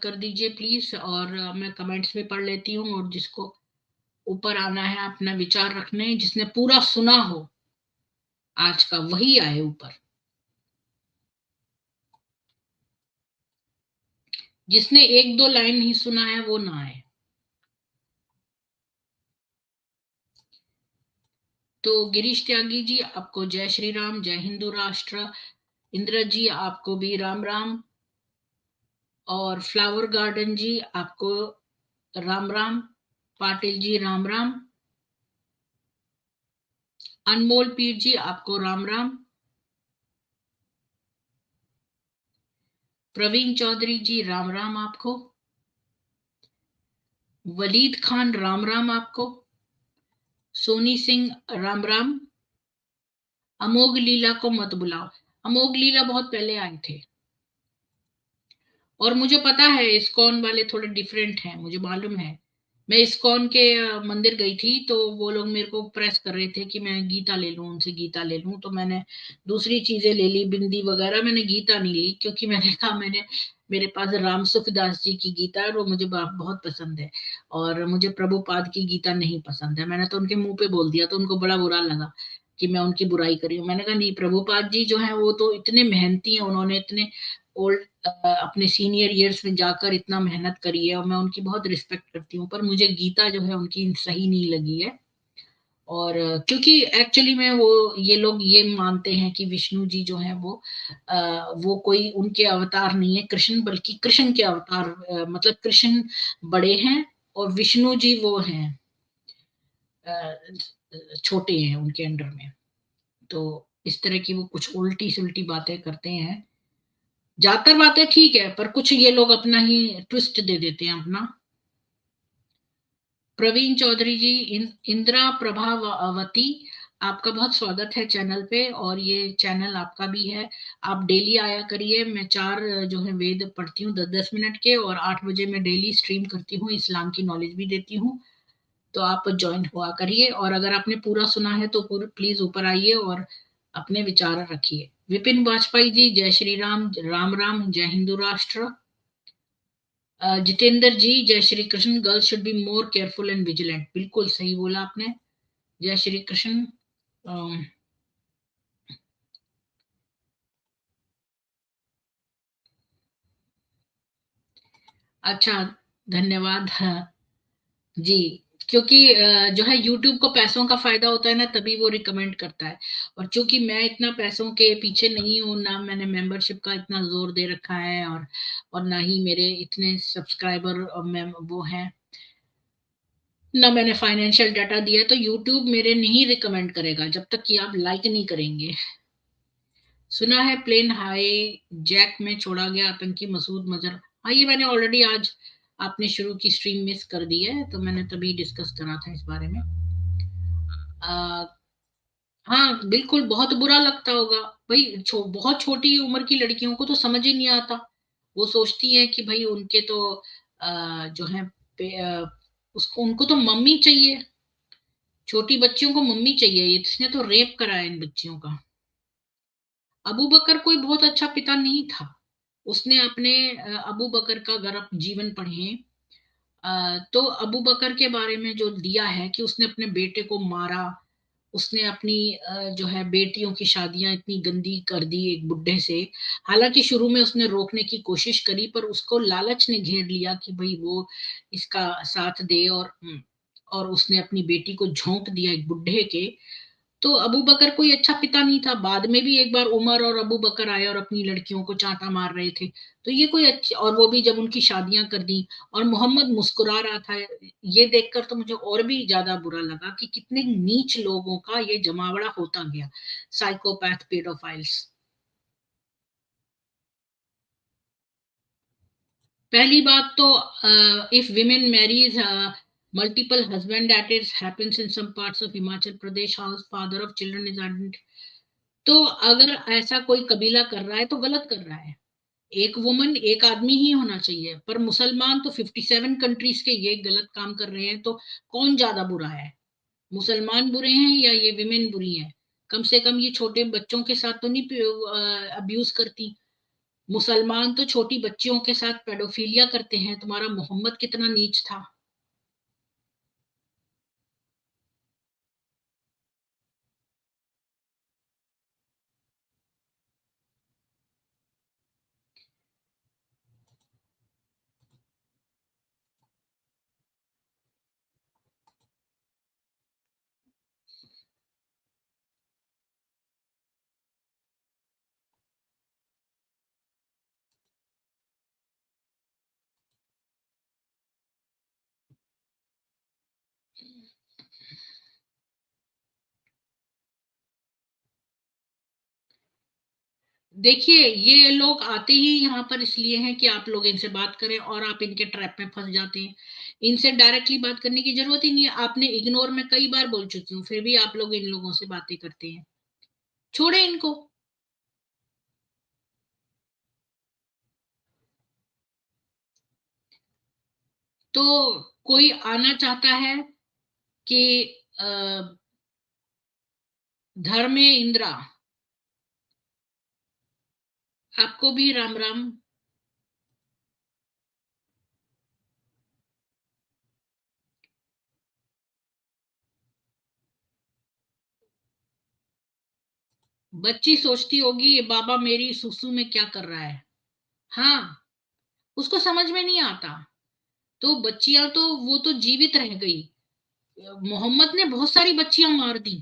कर दीजिए प्लीज। और मैं कमेंट्स में पढ़ लेती हूँ, और जिसको ऊपर आना है अपना विचार रखने, जिसने पूरा सुना हो आज का वही आए ऊपर। जिसने एक दो लाइन नहीं सुना है वो ना आए। तो गिरीश त्यागी जी आपको जय श्री राम, जय हिंदू राष्ट्र। इंद्र जी आपको भी राम राम। और फ्लावर गार्डन जी आपको राम राम। पाटिल जी राम राम। अनमोल पीर जी आपको राम राम। प्रवीण चौधरी जी राम राम आपको। वलीद खान राम राम आपको। सोनी सिंह राम राम। अमोघ लीला को मत बुलाओ। अमोघ लीला बहुत पहले आए थे, और मुझे पता है इस्कॉन वाले थोड़े डिफरेंट हैं, मुझे मालूम है। मैं इस्कॉन के मंदिर गई थी, तो वो लोग मेरे को प्रेस कर रहे थे कि मैं गीता ले लूं, उनसे गीता ले लूं। तो मैंने दूसरी चीजें ले ली, बिंदी वगैरह, मैंने गीता नहीं ली, क्योंकि मैंने कहा मैंने मेरे पास राम सुखदास जी की गीता है और वो मुझे बहुत पसंद है, और मुझे प्रभुपाद की गीता नहीं पसंद है। मैंने तो उनके मुंह पे बोल दिया, तो उनको बड़ा बुरा लगा कि मैं उनकी बुराई करी हूँ। मैंने कहा नहीं, प्रभुपाद जी जो है वो तो इतने मेहनती हैं, उन्होंने इतने ओल्ड अपने सीनियर ईयर्स में जाकर इतना मेहनत करी है, और मैं उनकी बहुत रिस्पेक्ट करती हूँ। पर मुझे गीता जो है उनकी सही नहीं लगी है। और क्योंकि एक्चुअली में वो ये लोग ये मानते हैं कि विष्णु जी जो है वो कोई उनके अवतार नहीं है कृष्ण, बल्कि कृष्ण के अवतार, मतलब कृष्ण बड़े हैं और विष्णु जी वो हैं छोटे हैं उनके अंडर में। तो इस तरह की वो कुछ उल्टी सुल्टी बातें करते हैं। ज्यादातर बातें ठीक है, पर कुछ ये लोग अपना ही ट्विस्ट दे देते हैं अपना। प्रवीण चौधरी जी, इंदिरा प्रभावती, आपका बहुत स्वागत है चैनल पे, और ये चैनल आपका भी है। आप डेली आया करिए। मैं 4 जो है वेद पढ़ती हूँ 10-10 मिनट के, और 8 बजे मैं डेली स्ट्रीम करती हूँ, इस्लाम की नॉलेज भी देती हूँ। तो आप ज्वाइन हुआ करिए, और अगर आपने पूरा सुना है तो पूरे प्लीज ऊपर आइए और अपने विचार रखिए। विपिन वाजपेयी जी जय श्री राम, राम राम, जय हिंदू राष्ट्र। जितेंद्र जी जय Shri Krishna, girls should be more careful and vigilant, बिल्कुल सही बोला आपने। जय श्री कृष्ण। अच्छा, धन्यवाद। हाँ, जी, क्योंकि जो है यूट्यूब को पैसों का फायदा होता है ना, तभी वो रिकमेंड करता है। और चूंकि मैं इतना पैसों के पीछे नहीं हूँ, ना मैंने मेंबरशिप का इतना जोर दे रखा है, और ना ही मेरे इतने सब्सक्राइबर और मैं वो हैं, ना मैंने फाइनेंशियल डाटा दिया है, तो यूट्यूब मेरे नहीं रिकमेंड करेगा जब तक कि आप लाइक नहीं करेंगे। सुना है प्लेन हाई जैक में छोड़ा गया आतंकी मसूद मजहर। हाँ, ये मैंने ऑलरेडी आज, आपने शुरू की स्ट्रीम मिस कर दी है, तो मैंने तभी डिस्कस करा था इस बारे में। आ, हाँ बिल्कुल, बहुत बुरा लगता होगा भाई। बहुत छोटी उम्र की लड़कियों को तो समझ ही नहीं आता। वो सोचती है कि भाई उनके तो जो है उसको उनको तो मम्मी चाहिए। छोटी बच्चियों को मम्मी चाहिए। इसने तो रेप करा है इन बच्चियों का। अबू बकर कोई बहुत अच्छा पिता नहीं था। उसने अपने अबू बकर का अगर आप जीवन पढ़ें, तो अबू बकर के बारे में जो दिया है कि उसने अपने बेटे को मारा। उसने अपनी जो है बेटियों की शादियां इतनी गंदी कर दी एक बुढ़े से। हालांकि शुरू में उसने रोकने की कोशिश करी, पर उसको लालच ने घेर लिया कि भाई वो इसका साथ दे, और उसने अपनी बेटी को झोंक दिया एक बुढ़े के। तो अबू बकर कोई अच्छा पिता नहीं था। बाद में भी एक बार उमर और अबू बकर आए और अपनी लड़कियों को चांटा मार रहे थे। तो ये कोई अच्छी, और वो भी जब उनकी शादियां कर दी, और मोहम्मद मुस्कुरा रहा था, ये देखकर तो मुझे और भी ज्यादा बुरा लगा कि कितने नीच लोगों का ये जमावड़ा होता गया। Psychopath, paedophiles. पहली बात तो, if women marries multiple husband, that is happens in some parts of Himachal Pradesh, house father of children is. तो अगर ऐसा कोई कबीला कर रहा है तो गलत कर रहा है। एक वुमन, एक आदमी ही होना चाहिए। पर मुसलमान तो 57 कंट्रीज के ये गलत काम कर रहे हैं, तो कौन ज्यादा बुरा है? मुसलमान बुरे हैं या ये विमेन बुरी हैं? कम से कम ये छोटे बच्चों के साथ तो नहीं अब्यूज करती। मुसलमान तो छोटी बच्चियों के साथ पेडोफिलिया करते हैं। तुम्हारा मोहम्मद कितना नीच था। देखिए, ये लोग आते ही यहाँ पर इसलिए हैं कि आप लोग इनसे बात करें, और आप इनके ट्रैप में फंस जाते हैं। इनसे डायरेक्टली बात करने की जरूरत ही नहीं है। आपने इग्नोर में कई बार बोल चुकी हूँ, फिर भी आप लोग इन लोगों से बातें करते हैं। छोड़े इनको। तो कोई आना चाहता है कि अ, धर्म इंद्रा, आपको भी राम राम। बच्ची सोचती होगी ये बाबा मेरी सुसु में क्या कर रहा है। हाँ, उसको समझ में नहीं आता। तो बच्चियां तो वो तो जीवित रह गई। मोहम्मद ने बहुत सारी बच्चियां मार दी।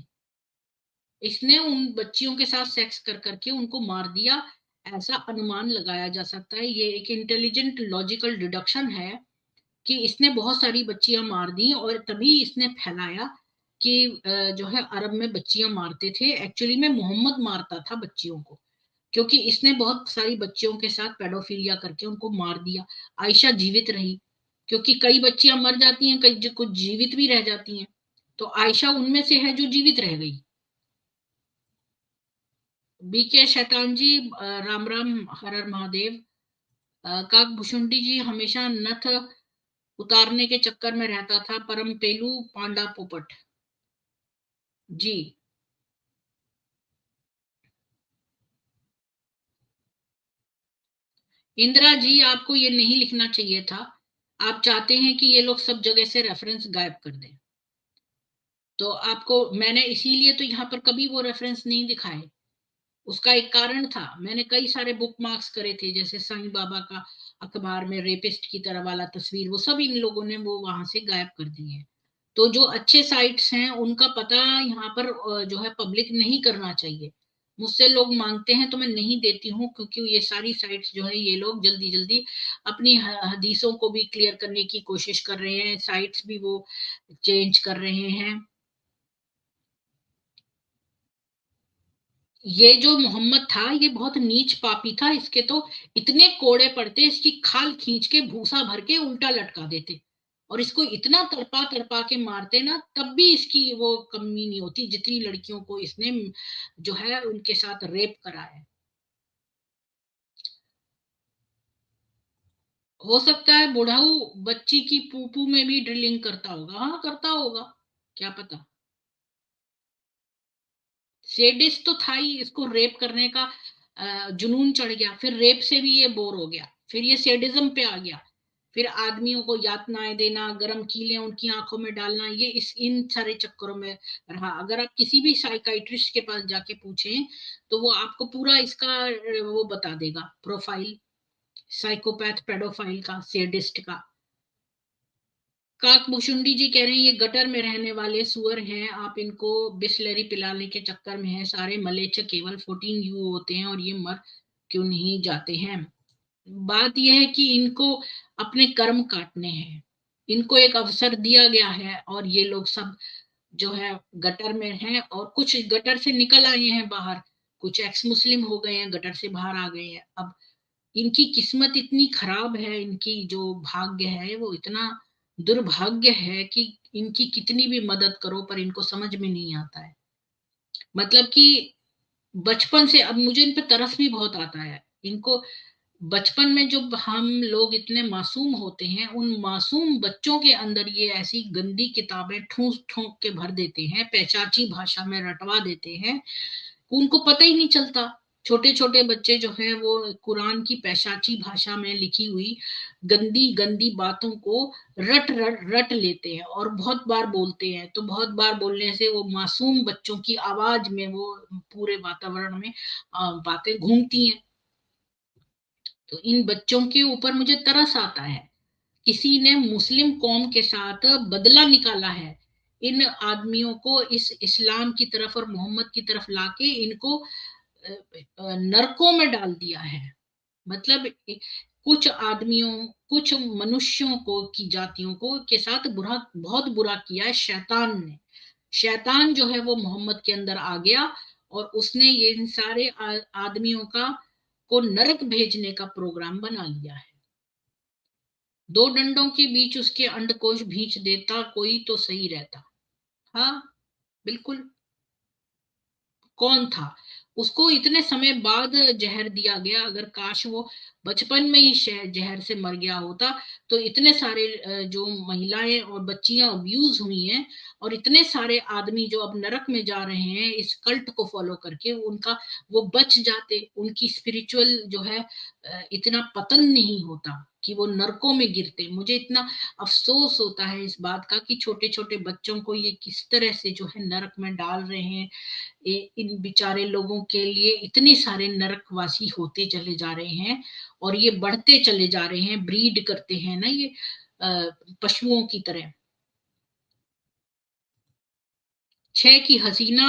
इसने उन बच्चियों के साथ सेक्स कर करके उनको मार दिया। ऐसा अनुमान लगाया जा सकता है। ये एक इंटेलिजेंट लॉजिकल डिडक्शन है कि इसने बहुत सारी बच्चियां मार दी, और तभी इसने फैलाया कि जो है अरब में बच्चियां मारते थे। एक्चुअली में मोहम्मद मारता था बच्चियों को, क्योंकि इसने बहुत सारी बच्चियों के साथ पेडोफिलिया करके उनको मार दिया। आयशा जीवित रही, क्योंकि कई बच्चियां मर जाती हैं, कई जो कुछ जीवित भी रह जाती हैं। तो आयशा उनमें से है जो जीवित रह गई। बीके शैतान जी, राम राम, हर हर महादेव। काक भुषुंडी जी हमेशा नथ उतारने के चक्कर में रहता था, परम पेलू पांडा पोपट जी। इंदिरा जी, आपको ये नहीं लिखना चाहिए था। आप चाहते हैं कि ये लोग सब जगह से रेफरेंस गायब कर दें। तो आपको मैंने इसीलिए तो यहाँ पर कभी वो रेफरेंस नहीं दिखाए। उसका एक कारण था, मैंने कई सारे बुक मार्क्स करे थे, जैसे साईं बाबा का अखबार में रेपिस्ट की तरह वाला तस्वीर, वो सब इन लोगों ने वो वहां से गायब कर दी है। तो जो अच्छे साइट्स हैं उनका पता यहाँ पर जो है पब्लिक नहीं करना चाहिए। मुझसे लोग मांगते हैं तो मैं नहीं देती हूँ, क्योंकि ये सारी साइट्स जो है ये लोग जल्दी जल्दी अपनी हदीसों को भी क्लियर करने की कोशिश कर रहे हैं, साइट्स भी वो चेंज कर रहे हैं। ये जो मोहम्मद था ये बहुत नीच पापी था, इसके तो इतने कोड़े पड़ते, इसकी खाल खींच के भूसा भर के उल्टा लटका देते, और इसको इतना तड़पा तड़पा के मारते ना, तब भी इसकी वो कमी नहीं होती जितनी लड़कियों को इसने जो है उनके साथ रेप करा है। हो सकता है बुढ़ाऊ बच्ची की पूपू में भी ड्रिलिंग करता होगा, हाँ करता होगा, क्या पता। सेडिस्ट तो था ही, इसको रेप करने का जुनून चढ़ गया, फिर रेप से भी ये बोर हो गया, फिर ये सेडिज्म पे आ गया, फिर आदमियों को यातनाएं देना, गरम कीलें उनकी आंखों में डालना, ये इस इन सारे चक्करों में रहा। अगर आप किसी भी साइकाइट्रिस्ट के पास जाके पूछें तो वो आपको पूरा इसका वो बता देगा, प्रोफाइल साइकोपैथ पेडोफाइल का, सेडिस्ट का। काकभूषुंडी जी कह रहे हैं ये गटर में रहने वाले सुअर हैं, आप इनको बिस्लरी पिलाने के चक्कर में है, सारे मलेच्छ केवल 14 यू होते हैं और ये मर क्यों नहीं जाते हैं। बात यह है कि इनको अपने कर्म काटने हैं, इनको एक अवसर दिया गया है, और ये लोग सब जो है गटर में हैं, और कुछ गटर से निकल आए हैं बाहर, कुछ एक्स मुस्लिम हो गए हैं, गटर से बाहर आ गए हैं। अब इनकी किस्मत इतनी खराब है, इनकी जो भाग्य है वो इतना दुर्भाग्य है कि इनकी कितनी भी मदद करो पर इनको समझ में नहीं आता है। मतलब कि बचपन से अब मुझे इन पे तरस भी बहुत आता है। इनको बचपन में जब हम लोग इतने मासूम होते हैं, उन मासूम बच्चों के अंदर ये ऐसी गंदी किताबें ठूस ठोंक के भर देते हैं, पैचाची भाषा में रटवा देते हैं, उनको पता ही नहीं चलता। छोटे छोटे बच्चे जो हैं वो कुरान की पैशाची भाषा में लिखी हुई गंदी गंदी बातों को रट रट रट लेते हैं और बहुत बार बोलते हैं, तो बहुत बार बोलने से वो मासूम बच्चों की आवाज में वो पूरे वातावरण में बातें घूमती हैं। तो इन बच्चों के ऊपर मुझे तरस आता है। किसी ने मुस्लिम कौम के साथ बदला निकाला है, इन आदमियों को इस इस्लाम की तरफ और मोहम्मद की तरफ लाके इनको नरकों में डाल दिया है। मतलब कुछ आदमियों, कुछ मनुष्यों को की जातियों को के साथ बुरा, बहुत बुरा किया है शैतान ने। शैतान जो है वो मोहम्मद के अंदर आ गया, और उसने ये इन सारे आदमियों का को नरक भेजने का प्रोग्राम बना लिया है। दो डंडों के बीच उसके अंडकोश भींच देता कोई तो सही रहता। हाँ, बिल्कुल। कौन था, उसको इतने समय बाद जहर दिया गया, अगर काश वो बचपन में ही जहर से मर गया होता तो इतने सारे जो महिलाएं और बच्चियां अब्यूज हुई हैं, और इतने सारे आदमी जो अब नरक में जा रहे हैं इस कल्ट को फॉलो करके, उनका वो बच जाते, उनकी स्पिरिचुअल जो है इतना पतन नहीं होता कि वो नरकों में गिरते। मुझे इतना अफसोस होता है इस बात का कि छोटे छोटे बच्चों को ये किस तरह से जो है नरक में डाल रहे हैं। इन बेचारे लोगों के लिए इतने सारे नरकवासी होते चले जा रहे हैं, और ये बढ़ते चले जा रहे हैं, ब्रीड करते हैं ना ये पशुओं की तरह। 6 की हसीना,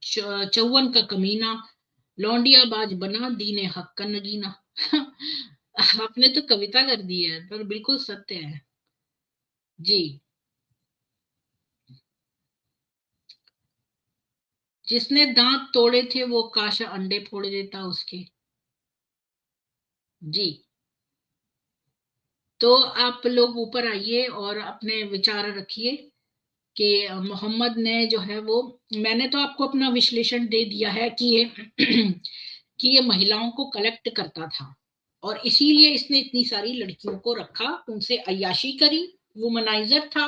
54 का कमीना, लौंडिया बाज बना दीने हक का नगीना। आपने तो कविता कर दी है, पर बिल्कुल सत्य है जी। जिसने दांत तोड़े थे वो काश अंडे फोड़ देता उसके। जी। तो आप लोग ऊपर आइए और अपने विचार रखिए कि मोहम्मद ने जो है वो, मैंने तो आपको अपना विश्लेषण दे दिया है कि ये कि ये महिलाओं को कलेक्ट करता था, और इसीलिए इसने इतनी सारी लड़कियों को रखा, उनसे अय्याशी करी, वुमनाइजर था।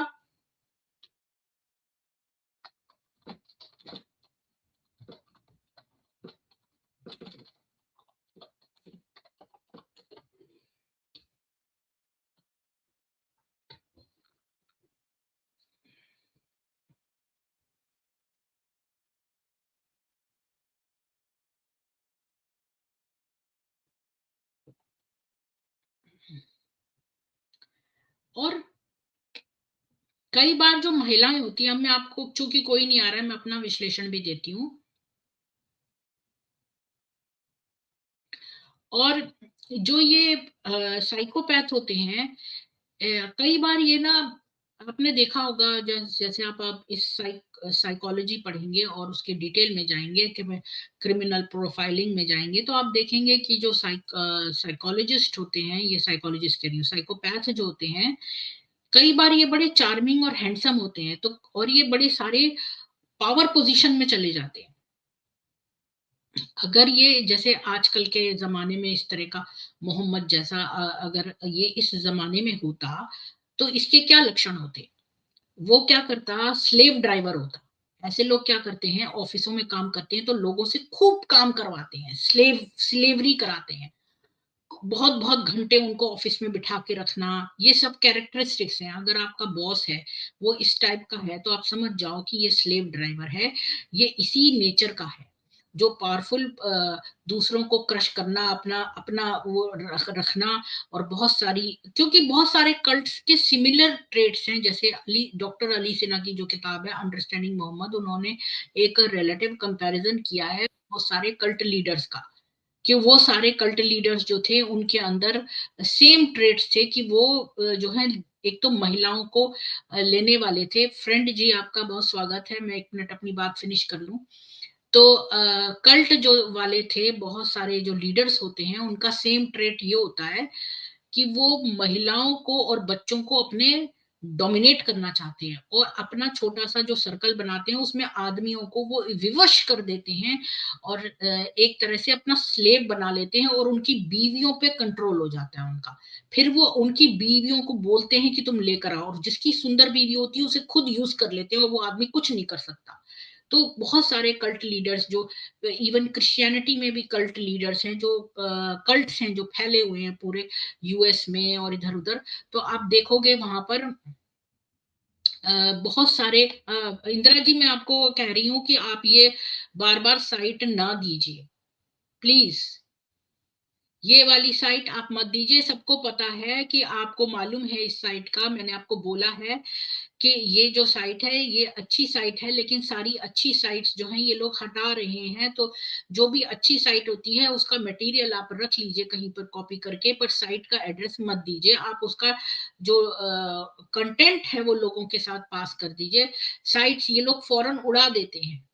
और कई बार जो महिलाएं होती हैं, अब मैं आपको, चूंकि कोई नहीं आ रहा है, मैं अपना विश्लेषण भी देती हूँ। और जो ये साइकोपैथ होते हैं, कई बार ये ना, आपने देखा होगा, जैसे आप इस साइकोलॉजी पढ़ेंगे और उसके डिटेल में जाएंगे कि मैं क्रिमिनल प्रोफाइलिंग में जाएंगे, तो आप देखेंगे कि जो साइकोलॉजिस्ट होते हैं, ये साइकोलॉजिस्ट कह रही हूँ, साइकोपैथ जो होते हैं, कई बार ये बड़े चार्मिंग और हैंडसम होते हैं, तो और ये बड़े सारे पावर पोजीशन में चले जाते हैं। अगर ये जैसे आजकल के जमाने में इस तरह का मोहम्मद जैसा अगर ये इस जमाने में होता, तो इसके क्या लक्षण होते? वो क्या करता? स्लेव ड्राइवर होता। ऐसे लोग क्या करते हैं, ऑफिसों में काम करते हैं तो लोगों से खूब काम करवाते हैं, स्लेवरी कराते हैं, बहुत बहुत घंटे उनको ऑफिस में बिठा के रखना। ये सब कैरेक्टरिस्टिक्स हैं। अगर आपका बॉस है वो इस टाइप का है, तो आप समझ जाओ कि ये स्लेव ड्राइवर है। ये इसी नेचर का है, जो पावरफुल, दूसरों को क्रश करना, अपना अपना वो रखना। और बहुत सारी, क्योंकि बहुत सारे कल्ट्स के सिमिलर ट्रेड्स हैं, जैसे डॉक्टर अली सिन्हा की जो किताब है अंडरस्टैंडिंग मोहम्मद, उन्होंने एक रिलेटिव कंपैरिजन किया है बहुत सारे कल्ट लीडर्स का, कि वो सारे कल्ट लीडर्स जो थे उनके अंदर सेम ट्रेड्स थे, कि वो जो है, एक तो महिलाओं को लेने वाले थे। फ्रेंड जी, आपका बहुत स्वागत है, मैं 1 मिनट अपनी बात फिनिश कर लूं। तो कल्ट जो वाले थे, बहुत सारे जो लीडर्स होते हैं, उनका सेम ट्रेट ये होता है कि वो महिलाओं को और बच्चों को अपने डोमिनेट करना चाहते हैं, और अपना छोटा सा जो सर्कल बनाते हैं उसमें आदमियों को वो विवश कर देते हैं, और एक तरह से अपना स्लेव बना लेते हैं, और उनकी बीवियों पे कंट्रोल हो जाता है उनका। फिर वो उनकी बीवियों को बोलते हैं कि तुम लेकर आओ, और जिसकी सुंदर बीवी होती है उसे खुद यूज कर लेते हैं, और वो आदमी कुछ नहीं कर सकता। तो बहुत सारे कल्ट लीडर्स, जो इवन क्रिश्चियनिटी में भी कल्ट लीडर्स हैं, जो कल्ट्स हैं जो फैले हुए हैं पूरे यूएस में और इधर उधर, तो आप देखोगे वहां पर बहुत सारे, इंदिरा जी, मैं आपको कह रही हूँ कि आप ये बार बार साइट ना दीजिए प्लीज। ये वाली साइट आप मत दीजिए। सबको पता है कि आपको मालूम है इस साइट का, मैंने आपको बोला है कि ये जो साइट है ये अच्छी साइट है, लेकिन सारी अच्छी साइट्स जो हैं ये लोग हटा रहे हैं। तो जो भी अच्छी साइट होती है उसका मटेरियल आप रख लीजिए कहीं पर कॉपी करके, पर साइट का एड्रेस मत दीजिए। आप उसका जो कंटेंट है वो लोगों के साथ पास कर दीजिए। साइट्स ये लोग फौरन उड़ा देते हैं।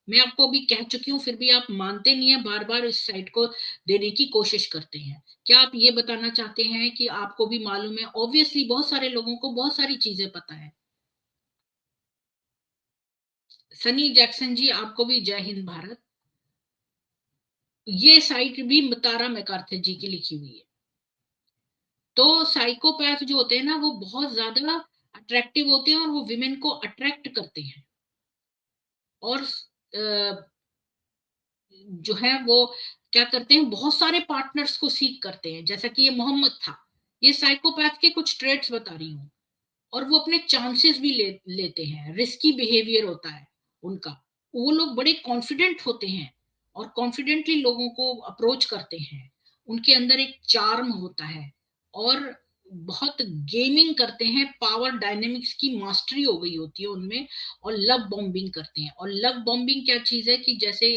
मैं आपको अभी कह चुकी हूँ, फिर भी आप मानते नहीं है, बार बार इस साइट को देने की कोशिश करते हैं। क्या आप ये बताना चाहते हैं कि आपको भी मालूम है? ऑब्वियसली बहुत सारे लोगों को बहुत सारी चीजें पता है। सनी जैक्सन जी, आपको भी जय हिंद भारत। ये साइट भी तारा मैकार्थर जी की लिखी हुई है। तो साइकोपैथ जो होते हैं ना, वो बहुत ज्यादा अट्रैक्टिव होते हैं, और वो विमेन को अट्रैक्ट करते हैं। और जो है वो क्या करते हैं, बहुत सारे पार्टनर्स को सीख करते हैं, जैसा कि ये मोहम्मद था। ये साइकोपैथ के कुछ ट्रेट्स बता रही हूँ। और वो अपने चांसेस भी लेते हैं, रिस्की बिहेवियर होता है उनका। वो लोग बड़े कॉन्फिडेंट होते हैं, और कॉन्फिडेंटली लोगों को अप्रोच करते हैं। उनके अंदर एक चार्म होता है, और बहुत गेमिंग करते हैं, पावर डायनेमिक्स की मास्टरी हो गई होती है उनमें। और लव बॉम्बिंग करते हैं। और लव बॉम्बिंग क्या चीज है, कि जैसे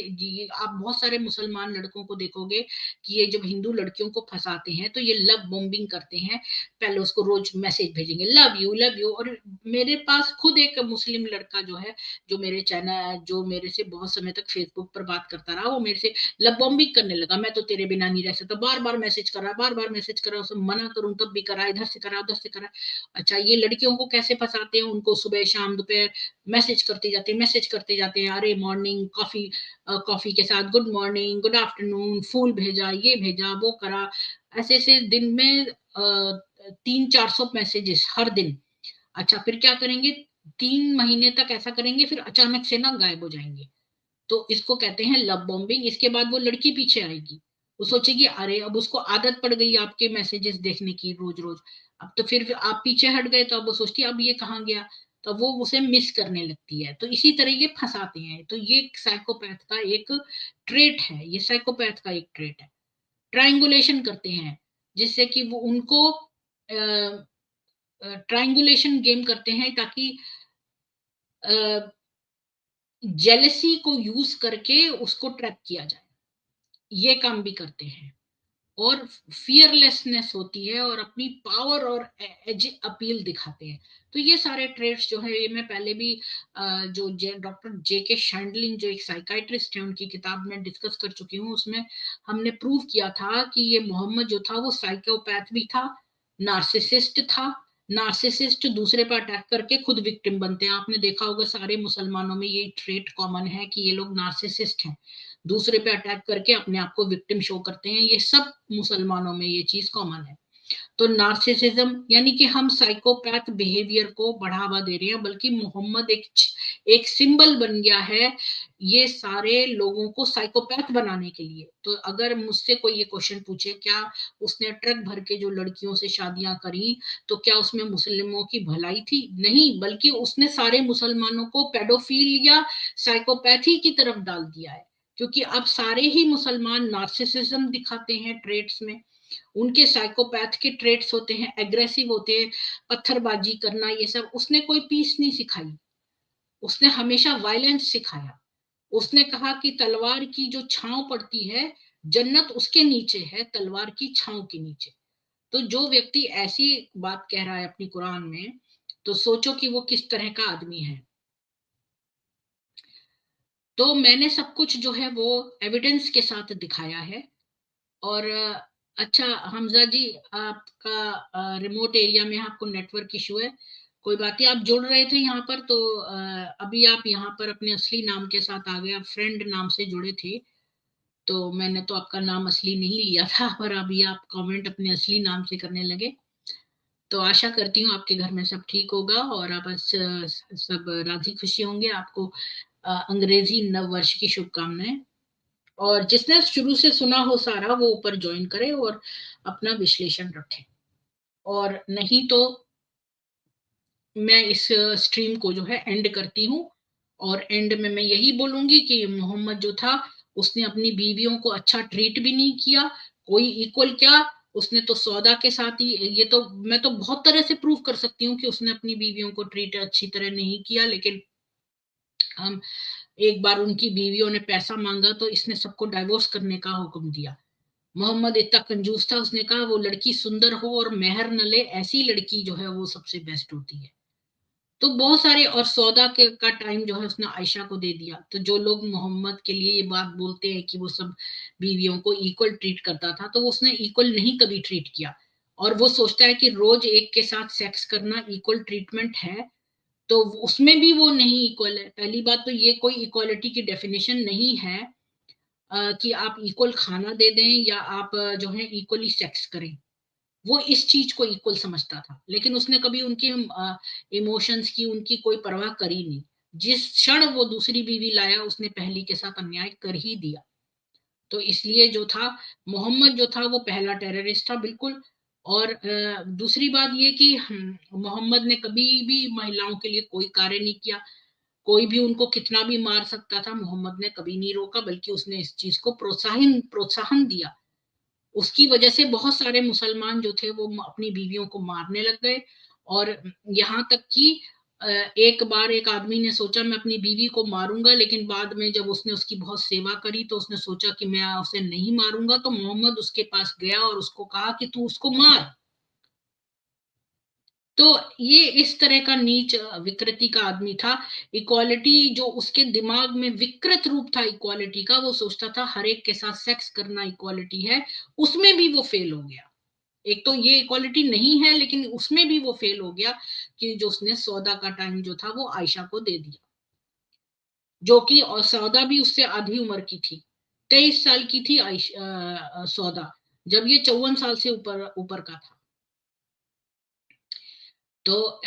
आप बहुत सारे मुसलमान लड़कों को देखोगे कि ये जब हिंदू लड़कियों को फंसाते हैं तो ये लव बॉम्बिंग करते हैं। पहले उसको रोज मैसेज भेजेंगे, लव यू लव यू। और मेरे पास खुद एक मुस्लिम लड़का जो है, जो मेरे चैनल, जो मेरे से बहुत समय तक फेसबुक पर बात करता रहा, वो मेरे से लव बॉम्बिंग करने लगा, मैं तो तेरे बिना नहीं रह सकता, बार बार मैसेज करा, बार बार मैसेज करा, उसे मना करूं तब भी करा, इधर से करा उधर से करा। अच्छा, ये लड़कियों को कैसे फंसाते हैं, उनको सुबह शाम दोपहर मैसेज करते जाते हैं, मैसेज करते जाते हैं, अरे मॉर्निंग कॉफी, कॉफी के साथ गुड मॉर्निंग गुड आफ्टरनून, फूल भेजा, ये भेजा, वो करा। ऐसे ऐसे दिन में 300-400 मैसेजेस हर दिन। अच्छा, फिर क्या करेंगे, 3 महीने तक ऐसा करेंगे, फिर अचानक से ना गायब हो जाएंगे। तो इसको कहते हैं लव बॉम्बिंग। इसके बाद वो लड़की पीछे आएगी, वो सोचेगी अरे अब उसको आदत पड़ गई आपके मैसेजेस देखने की रोज रोज। अब तो फिर आप पीछे हट गए, तो अब वो सोचती है अब ये कहाँ गया, तो वो उसे मिस करने लगती है। तो इसी तरह ये फंसाते हैं। तो ये साइकोपैथ का एक ट्रेट है, ये साइकोपैथ का एक ट्रेट है। ट्रायंगुलेशन करते हैं, जिससे कि वो उनको ट्रायंगुलेशन गेम करते हैं ताकि जेलसी को यूज करके उसको ट्रैप किया जाए, ये काम भी करते हैं। और फियरलेसनेस होती है और अपनी पावर और एज अपील दिखाते हैं। तो ये सारे ट्रेड्स जो है, ये मैं पहले भी जो डॉक्टर जे के शैंडलिंग जो एक साइकाइट्रिस्ट है उनकी किताब में डिस्कस कर चुकी हूँ। उसमें हमने प्रूव किया था कि ये मोहम्मद जो था वो साइकोपैथ भी था, नार्सिसिस्ट था। नार्सिसिस्ट दूसरे पर अटैक करके खुद विक्टिम बनते हैं। आपने देखा होगा सारे मुसलमानों में ये ट्रेट कॉमन है कि ये लोग नार्सिसिस्ट हैं, दूसरे पे अटैक करके अपने आप को विक्टिम शो करते हैं। ये सब मुसलमानों में ये चीज कॉमन है। तो नार्सिसिज्म यानी कि हम साइकोपैथ बिहेवियर को बढ़ावा दे रहे हैं, बल्कि मोहम्मद एक सिंबल बन गया है ये सारे लोगों को साइकोपैथ बनाने के लिए। तो अगर मुझसे कोई ये क्वेश्चन पूछे क्या उसने ट्रक भर के जो लड़कियों से शादियां करी तो क्या उसमें मुस्लिमों की भलाई थी? नहीं, बल्कि उसने सारे मुसलमानों को पेडोफिल या साइकोपैथी की तरफ डाल दिया है। क्योंकि अब सारे ही मुसलमान नार्सिसिज्म दिखाते हैं ट्रेड्स में, उनके साइकोपैथ के ट्रेट्स होते हैं, एग्रेसिव होते हैं, पत्थरबाजी करना, ये सब। उसने कोई पीस नहीं सिखाई, उसने हमेशा वायलेंस सिखाया। उसने कहा कि तलवार की जो छांव पड़ती है, जन्नत उसके नीचे है, तलवार की छांव के नीचे। तो जो व्यक्ति ऐसी बात कह रहा है अपनी कुरान में, तो सोचो कि वो किस तरह का आदमी है। तो मैंने सब कुछ जो है वो एविडेंस के साथ दिखाया है। और अच्छा हमजा जी, आपका रिमोट एरिया में आपको नेटवर्क इशू है, कोई बात नहीं। आप जुड़ रहे थे यहाँ पर, तो अभी आप यहाँ पर अपने असली नाम के साथ आ गए, आप फ्रेंड नाम से जुड़े थे। तो मैंने तो आपका नाम असली नहीं लिया था, पर अभी आप कमेंट अपने असली नाम से करने लगे। तो आशा करती हूँ आपके घर में सब ठीक होगा और आप सब राजी खुशी होंगे। आपको अंग्रेजी नव वर्ष की शुभकामनाएं। और जिसने शुरू से सुना हो सारा वो ऊपर ज्वाइन करे और अपना विश्लेषण रखे। और नहीं तो मैं इस स्ट्रीम को जो है एंड करती हूँ। और एंड में मैं यही बोलूंगी कि मोहम्मद जो था उसने अपनी बीवियों को अच्छा ट्रीट भी नहीं किया, कोई इक्वल क्या, उसने तो सौदा के साथ ही, ये तो मैं तो बहुत तरह से प्रूव कर सकती हूँ कि उसने अपनी बीवियों को ट्रीट अच्छी तरह नहीं किया। लेकिन हम एक बार उनकी बीवियों ने पैसा मांगा तो इसने सबको डाइवोर्स करने का हुक्म दिया। मोहम्मद इतना कंजूस था, उसने कहा वो लड़की सुंदर हो और मेहर न ले, ऐसी लड़की जो है वो सबसे बेस्ट होती है। तो बहुत सारे, और सौदा के का टाइम जो है उसने आयशा को दे दिया। तो जो लोग मोहम्मद के लिए ये बात बोलते हैं कि वो सब बीवियों को इक्वल ट्रीट करता था, तो उसने इक्वल नहीं कभी ट्रीट किया। और वो सोचता है कि रोज एक के साथ सेक्स करना इक्वल ट्रीटमेंट है, तो उसमें भी वो नहीं इक्वल है। पहली बात तो ये कोई इक्वालिटी की डेफिनेशन नहीं है कि आप इक्वल खाना दे दें या आप जो है इक्वली सेक्स करें। वो इस चीज को इक्वल समझता था, लेकिन उसने कभी उनके इमोशंस की उनकी कोई परवाह करी नहीं। जिस क्षण वो दूसरी बीवी लाया उसने पहली के साथ अन्याय कर ही दिया। तो इसलिए जो था मोहम्मद जो था वो पहला टेररिस्ट था बिल्कुल। और दूसरी बात ये कि मोहम्मद ने कभी भी महिलाओं के लिए कोई कार्य नहीं किया। कोई भी उनको कितना भी मार सकता था, मोहम्मद ने कभी नहीं रोका, बल्कि उसने इस चीज को प्रोत्साहन प्रोत्साहन दिया। उसकी वजह से बहुत सारे मुसलमान जो थे वो अपनी बीवियों को मारने लग गए। और यहाँ तक कि एक बार एक आदमी ने सोचा मैं अपनी बीवी को मारूंगा, लेकिन बाद में जब उसने उसकी बहुत सेवा करी तो उसने सोचा कि मैं उसे नहीं मारूंगा। तो मोहम्मद उसके पास गया और उसको कहा कि तू उसको मार। तो ये इस तरह का नीच विकृति का आदमी था। इक्वालिटी जो उसके दिमाग में विकृत रूप था इक्वालिटी का, वो सोचता था हर एक के साथ सेक्स करना इक्वालिटी है, उसमें भी वो फेल हो गया। एक तो ये इक्वालिटी नहीं है, लेकिन उसमें भी वो फेल हो गया कि जो उसने सौदा का टाइम जो था वो आयशा को दे दिया, जो कि और सौदा भी उससे आधी उम्र की थी। 23 साल की थी सौदा, जब ये 54 साल से ऊपर ऊपर का था। तो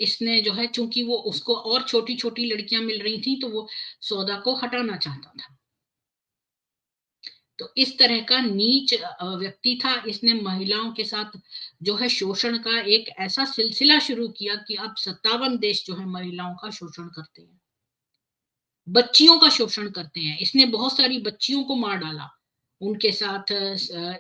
इसने जो है, चूंकि वो उसको और छोटी छोटी लड़कियां मिल रही थी, तो वो सौदा को हटाना चाहता था। तो इस तरह का नीच व्यक्ति था। इसने महिलाओं के साथ जो है शोषण का एक ऐसा सिलसिला शुरू किया कि अब 57 देश जो है महिलाओं का शोषण करते हैं, बच्चियों का शोषण करते हैं। इसने बहुत सारी बच्चियों को मार डाला। उनके साथ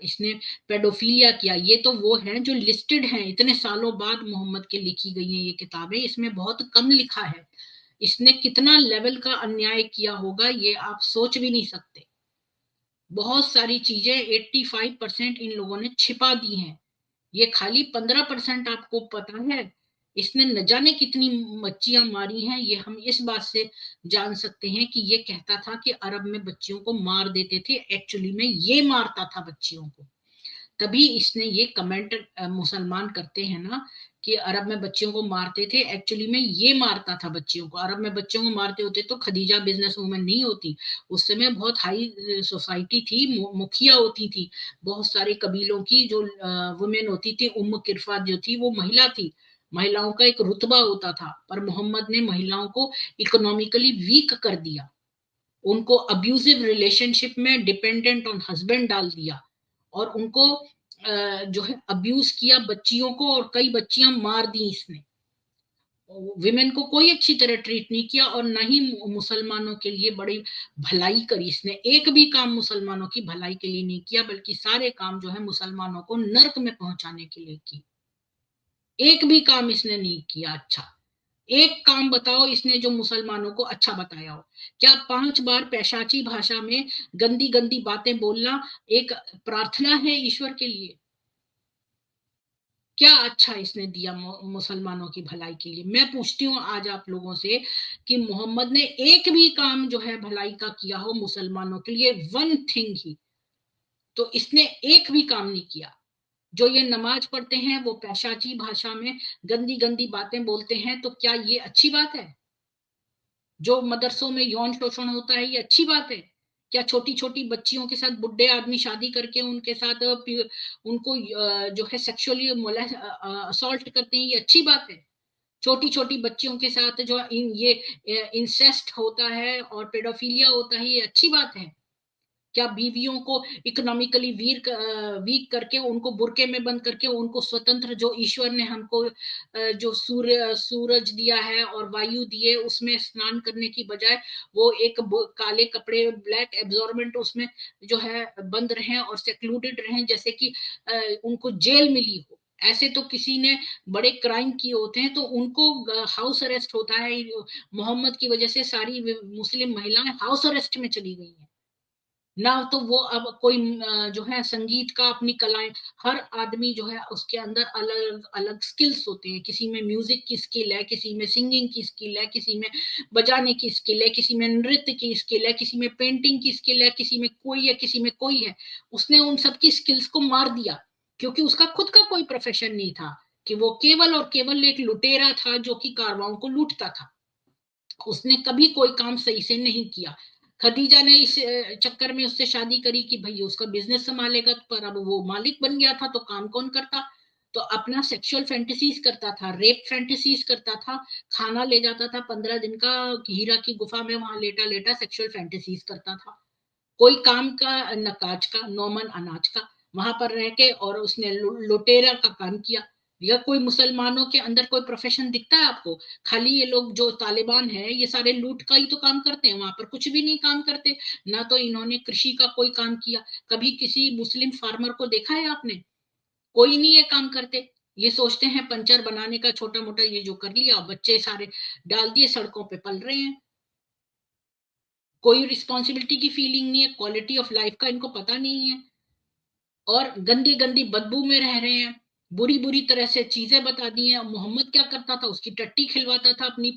इसने पेडोफिलिया किया। ये तो वो हैं जो लिस्टेड हैं, इतने सालों बाद मोहम्मद के लिखी गई हैं ये किताबें, इसमें बहुत कम लिखा है। इसने कितना लेवल का अन्याय किया होगा ये आप सोच भी नहीं सकते। बहुत सारी चीजें 85% इन लोगों ने छिपा दी हैं, ये खाली 15% आपको पता है। इसने न जाने कितनी बच्चियां मारी हैं, ये हम इस बात से जान सकते हैं कि ये कहता था कि अरब में बच्चियों को मार देते थे, एक्चुअली में ये मारता था बच्चियों को। तभी इसने ये कमेंट मुसलमान करते हैं ना कि अरब में बच्चियों को मारते थे, एक्चुअली में ये मारता था बच्चियों को। अरब में बच्चियों को मारते होते तो खदीजा बिजनेस वूमेन नहीं होती। उस समय बहुत हाई सोसाइटी थी, मुखिया होती थी, बहुत सारे कबीलों की जो वुमेन होती थी, उम्म किरफा जो थी वो महिला थी, महिलाओं का एक रुतबा होता था। पर मोहम्मद ने महिलाओं को इकोनॉमिकली वीक कर दिया, उनको अब्यूजिव रिलेशनशिप में डिपेंडेंट ऑन हस्बैंड डाल दिया, और उनको जो है अब्यूज किया बच्चियों को, और कई बच्चियां मार दी इसने। विमेन को कोई अच्छी तरह ट्रीट नहीं किया, और न ही मुसलमानों के लिए बड़ी भलाई करी इसने। एक भी काम मुसलमानों की भलाई के लिए नहीं किया, बल्कि सारे काम जो है मुसलमानों को नर्क में पहुंचाने के लिए की। एक भी काम इसने नहीं किया अच्छा। एक काम बताओ इसने जो मुसलमानों को अच्छा बताया हो। क्या 5 बार पैशाची भाषा में गंदी गंदी बातें बोलना एक प्रार्थना है ईश्वर के लिए? क्या अच्छा इसने दिया मुसलमानों की भलाई के लिए? मैं पूछती हूँ आज आप लोगों से कि मोहम्मद ने एक भी काम जो है भलाई का किया हो मुसलमानों के लिए, वन थिंग ही, तो इसने एक भी काम नहीं किया। जो ये नमाज पढ़ते हैं वो पैशाची भाषा में गंदी गंदी बातें बोलते हैं, तो क्या ये अच्छी बात है? जो मदरसों में यौन शोषण होता है ये अच्छी बात है? क्या छोटी छोटी बच्चियों के साथ बुढ़े आदमी शादी करके उनके साथ उनको जो है सेक्सुअली असॉल्ट करते हैं, ये अच्छी बात है? छोटी छोटी बच्चियों के साथ जो ये इंसेस्ट होता है और पेडोफिलिया होता है, ये अच्छी बात है? क्या बीवियों को इकोनॉमिकली वीक करके, उनको बुरके में बंद करके, उनको स्वतंत्र जो ईश्वर ने हमको जो सूरज दिया है और वायु दिए उसमें स्नान करने की बजाय वो एक काले कपड़े, ब्लैक एब्जॉर्बेंट उसमें जो है बंद रहे और सेक्लूडेड रहे, जैसे कि उनको जेल मिली हो? ऐसे तो किसी ने बड़े क्राइम किए होते हैं तो उनको हाउस अरेस्ट होता है। मोहम्मद की वजह से सारी मुस्लिम महिलाएं हाउस अरेस्ट में चली गई हैं ना। तो वो अब कोई जो है संगीत का अपनी कलाएं, हर आदमी जो है उसके अंदर अलग अलग स्किल्स होते हैं। किसी में म्यूजिक की स्किल है, किसी में सिंगिंग की स्किल है, किसी में बजाने की स्किल है, किसी में नृत्य की स्किल है, किसी में पेंटिंग की स्किल है, किसी में कोई है, किसी में कोई है। उसने उन सबकी स्किल्स को मार दिया क्योंकि उसका खुद का कोई प्रोफेशन नहीं था, कि वो केवल और केवल एक लुटेरा था जो कि कारवाओं को लूटता था। उसने कभी कोई काम सही से नहीं किया। खदीजा ने इस चक्कर में उससे शादी करी कि भाई उसका बिजनेस संभालेगा, पर अब वो मालिक बन गया था तो काम कौन करता? तो अपना सेक्सुअल फैंटेसीज करता था, रेप फैंटेसीज करता था, खाना ले जाता था 15 दिन का हीरा की गुफा में, वहां लेटा लेटा सेक्सुअल फैंटेसीज करता था। कोई काम का न काज का, नौमन अनाज का, वहां पर रह के, और उसने लुटेरा का काम किया। या कोई मुसलमानों के अंदर कोई प्रोफेशन दिखता है आपको? खाली ये लोग जो तालिबान है ये सारे लूट का ही तो काम करते हैं, वहां पर कुछ भी नहीं काम करते। ना तो इन्होंने कृषि का कोई काम किया, कभी किसी मुस्लिम फार्मर को देखा है आपने? कोई नहीं ये काम करते। ये सोचते हैं पंचर बनाने का छोटा मोटा ये जो कर लिया, बच्चे सारे डाल दिए, सड़कों पे पल रहे हैं। कोई रिस्पॉन्सिबिलिटी की फीलिंग नहीं है, क्वालिटी ऑफ लाइफ का इनको पता नहीं है, और गंदी गंदी बदबू में रह रहे हैं। बुरी बुरी तरह से चीजें बता दी हैं। मोहम्मद क्या करता था? उसकी टट्टी खिलवाता था, अपनी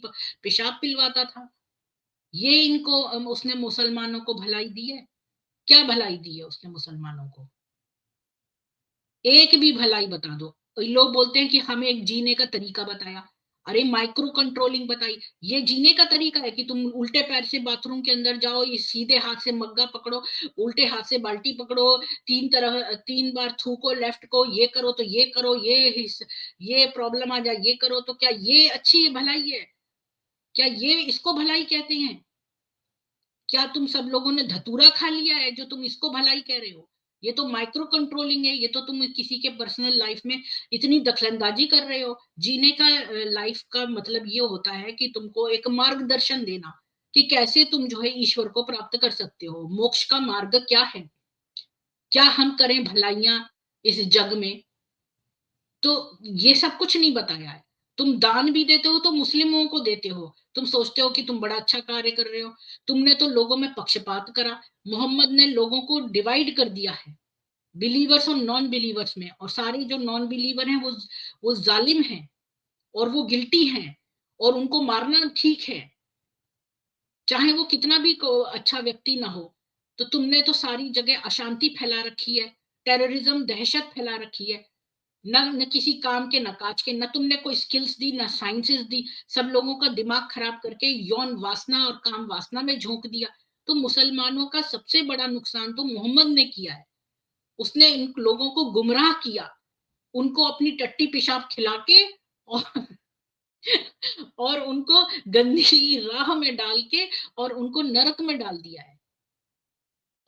पेशाब पिलवाता था। ये इनको उसने मुसलमानों को भलाई दी है? क्या भलाई दी है उसने मुसलमानों को? एक भी भलाई बता दो। तो लोग बोलते हैं कि हमें एक जीने का तरीका बताया। अरे माइक्रो कंट्रोलिंग बताई, ये जीने का तरीका है कि तुम उल्टे पैर से बाथरूम के अंदर जाओ, ये सीधे हाथ से मग्गा पकड़ो, उल्टे हाथ से बाल्टी पकड़ो, 3 बार थूको लेफ्ट को, ये करो तो ये करो, ये प्रॉब्लम आ जाए, ये करो, तो क्या ये अच्छी भलाई है? क्या ये इसको भलाई कहते हैं? क्या तुम सब लोगों ने धतूरा खा लिया है जो तुम इसको भलाई कह रहे हो? ये तो माइक्रो कंट्रोलिंग है। ये तो तुम किसी के पर्सनल लाइफ में इतनी दखलंदाजी कर रहे हो। जीने का लाइफ का मतलब ये होता है कि तुमको एक मार्गदर्शन देना कि कैसे तुम जो है ईश्वर को प्राप्त कर सकते हो, मोक्ष का मार्ग क्या है। क्या हम करें भलाइयां इस जग में, तो ये सब कुछ नहीं बताया है। तुम दान भी देते हो तो मुस्लिमों को देते हो, तुम सोचते हो कि तुम बड़ा अच्छा कार्य कर रहे हो। तुमने तो लोगों में पक्षपात करा। मोहम्मद ने लोगों को डिवाइड कर दिया है, बिलीवर्स और नॉन बिलीवर्स में, और सारे जो नॉन बिलीवर हैं वो जालिम हैं और वो गिल्टी हैं, और उनको मारना ठीक है, चाहे वो कितना भी अच्छा व्यक्ति ना हो। तो तुमने तो सारी जगह अशांति फैला रखी है, टेररिज्म, दहशत फैला रखी है। न किसी काम के, न काज के, न तुमने कोई स्किल्स दी, न साइंसेस दी। सब लोगों का दिमाग खराब करके यौन वासना और काम वासना में झोंक दिया। तो मुसलमानों का सबसे बड़ा नुकसान तो मोहम्मद ने किया है। उसने इन लोगों को गुमराह किया, उनको अपनी टट्टी पेशाब खिला के, और और उनको गंदी राह में डाल के, और उनको नरक में डाल दिया है।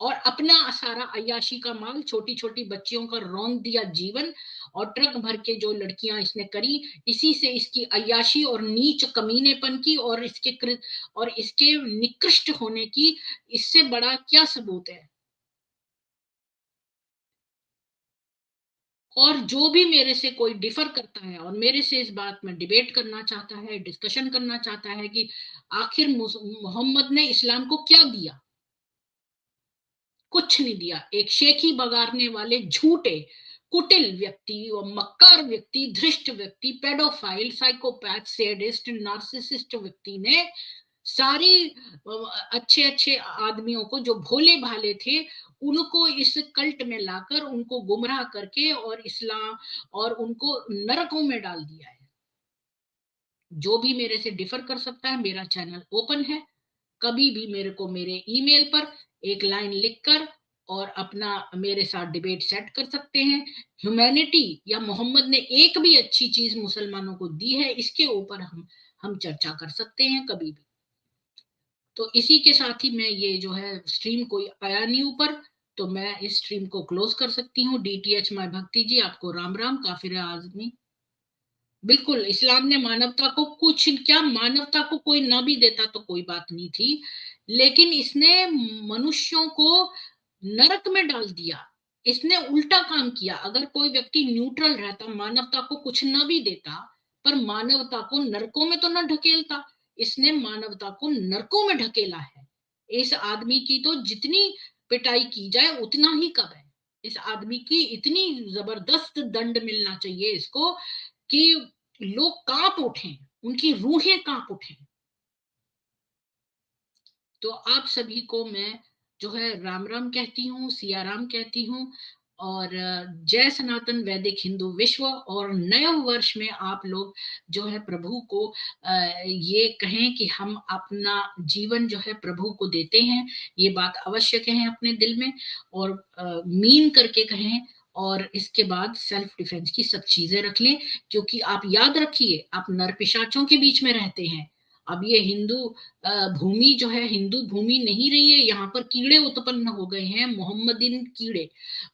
और अपना सारा अय्याशी का माल, छोटी छोटी बच्चियों का रौंद दिया जीवन, और ट्रक भर के जो लड़कियां इसने करी, इसी से इसकी अय्याशी और नीच कमीनेपन की और इसके निकृष्ट होने की, इससे बड़ा क्या सबूत है। और जो भी मेरे से कोई डिफर करता है और मेरे से इस बात में डिबेट करना चाहता है, डिस्कशन करना चाहता है कि आखिर मोहम्मद ने इस्लाम को क्या दिया, कुछ नहीं दिया। एक शेखी बगाड़ने वाले झूठे कुटिल व्यक्ति और मक्कार व्यक्ति, धृष्ट व्यक्ति, पेडोफाइल, साइकोपैथ, सैडिस्ट, नार्सिसिस्ट व्यक्ति ने सारी अच्छे अच्छे आदमियों को, जो भोले भाले थे, उनको इस कल्ट में लाकर उनको गुमराह करके और इस्लाम और उनको नरकों में डाल दिया है। जो भी मेरे से डिफर कर सकता है, मेरा चैनल ओपन है। कभी भी मेरे को मेरे ईमेल पर एक लाइन लिखकर और अपना मेरे साथ डिबेट सेट कर सकते हैं। ह्यूमैनिटी या मोहम्मद ने एक भी अच्छी चीज मुसलमानों को दी है, इसके ऊपर हम चर्चा कर सकते हैं कभी भी। तो इसी के साथ ही मैं ये जो है स्ट्रीम कोई आया नहीं ऊपर, तो मैं इस स्ट्रीम को क्लोज कर सकती हूँ। डीटीएच माय भक्ति जी, आपको राम राम। काफिर आजमी, बिल्कुल इस्लाम ने मानवता को कुछ क्या, मानवता को कोई ना भी देता तो कोई बात नहीं थी, लेकिन इसने मनुष्यों को नरक में डाल दिया। इसने उल्टा काम किया। अगर कोई व्यक्ति न्यूट्रल रहता, मानवता को कुछ ना भी देता, पर मानवता को नरकों में तो न ढकेलता, इसने मानवता को नरकों में ढकेला है। इस आदमी की तो जितनी पिटाई की जाए उतना ही कम है। इस आदमी की इतनी जबरदस्त दंड मिलना चाहिए इसको कि लोग कांप उठें, उनकी रूहें कांप उठें। तो आप सभी को मैं जो है राम राम कहती हूँ, सिया राम कहती हूँ, और जय सनातन वैदिक हिंदू विश्व। और नए वर्ष में आप लोग जो है प्रभु को ये कहें कि हम अपना जीवन जो है प्रभु को देते हैं, ये बात अवश्य कहें अपने दिल में, और मीन करके कहें। और इसके बाद सेल्फ डिफेंस की सब चीजें रख लें, क्योंकि आप याद रखिए, आप नर पिशाचों के बीच में रहते हैं। अब ये हिंदू भूमि जो है हिंदू भूमि नहीं रही है, यहाँ पर कीड़े उत्पन्न हो गए हैं, मोहम्मदीन कीड़े।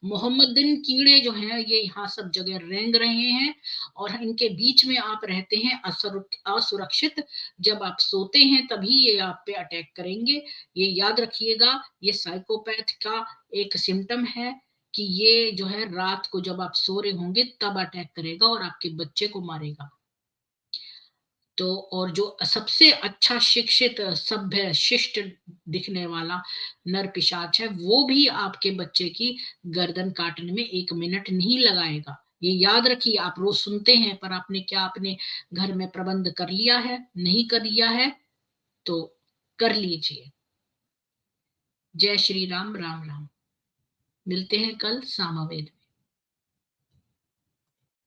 मोहम्मदीन कीड़े जो हैं ये यहाँ सब जगह रेंग रहे हैं, और इनके बीच में आप रहते हैं असुरक्षित। जब आप सोते हैं तभी ये आप पे अटैक करेंगे, ये याद रखिएगा। ये साइकोपैथ का एक सिम्टम है कि ये जो है रात को जब आप सो रहे होंगे तब अटैक करेगा और आपके बच्चे को मारेगा। तो और जो सबसे अच्छा शिक्षित, सभ्य, शिष्ट दिखने वाला नर पिशाच है, वो भी आपके बच्चे की गर्दन काटने में 1 मिनट नहीं लगाएगा। ये याद रखिए। आप रोज सुनते हैं, पर आपने क्या अपने घर में प्रबंध कर लिया है? नहीं कर लिया है तो कर लीजिए। जय श्री राम, राम राम। मिलते हैं कल सामवेद।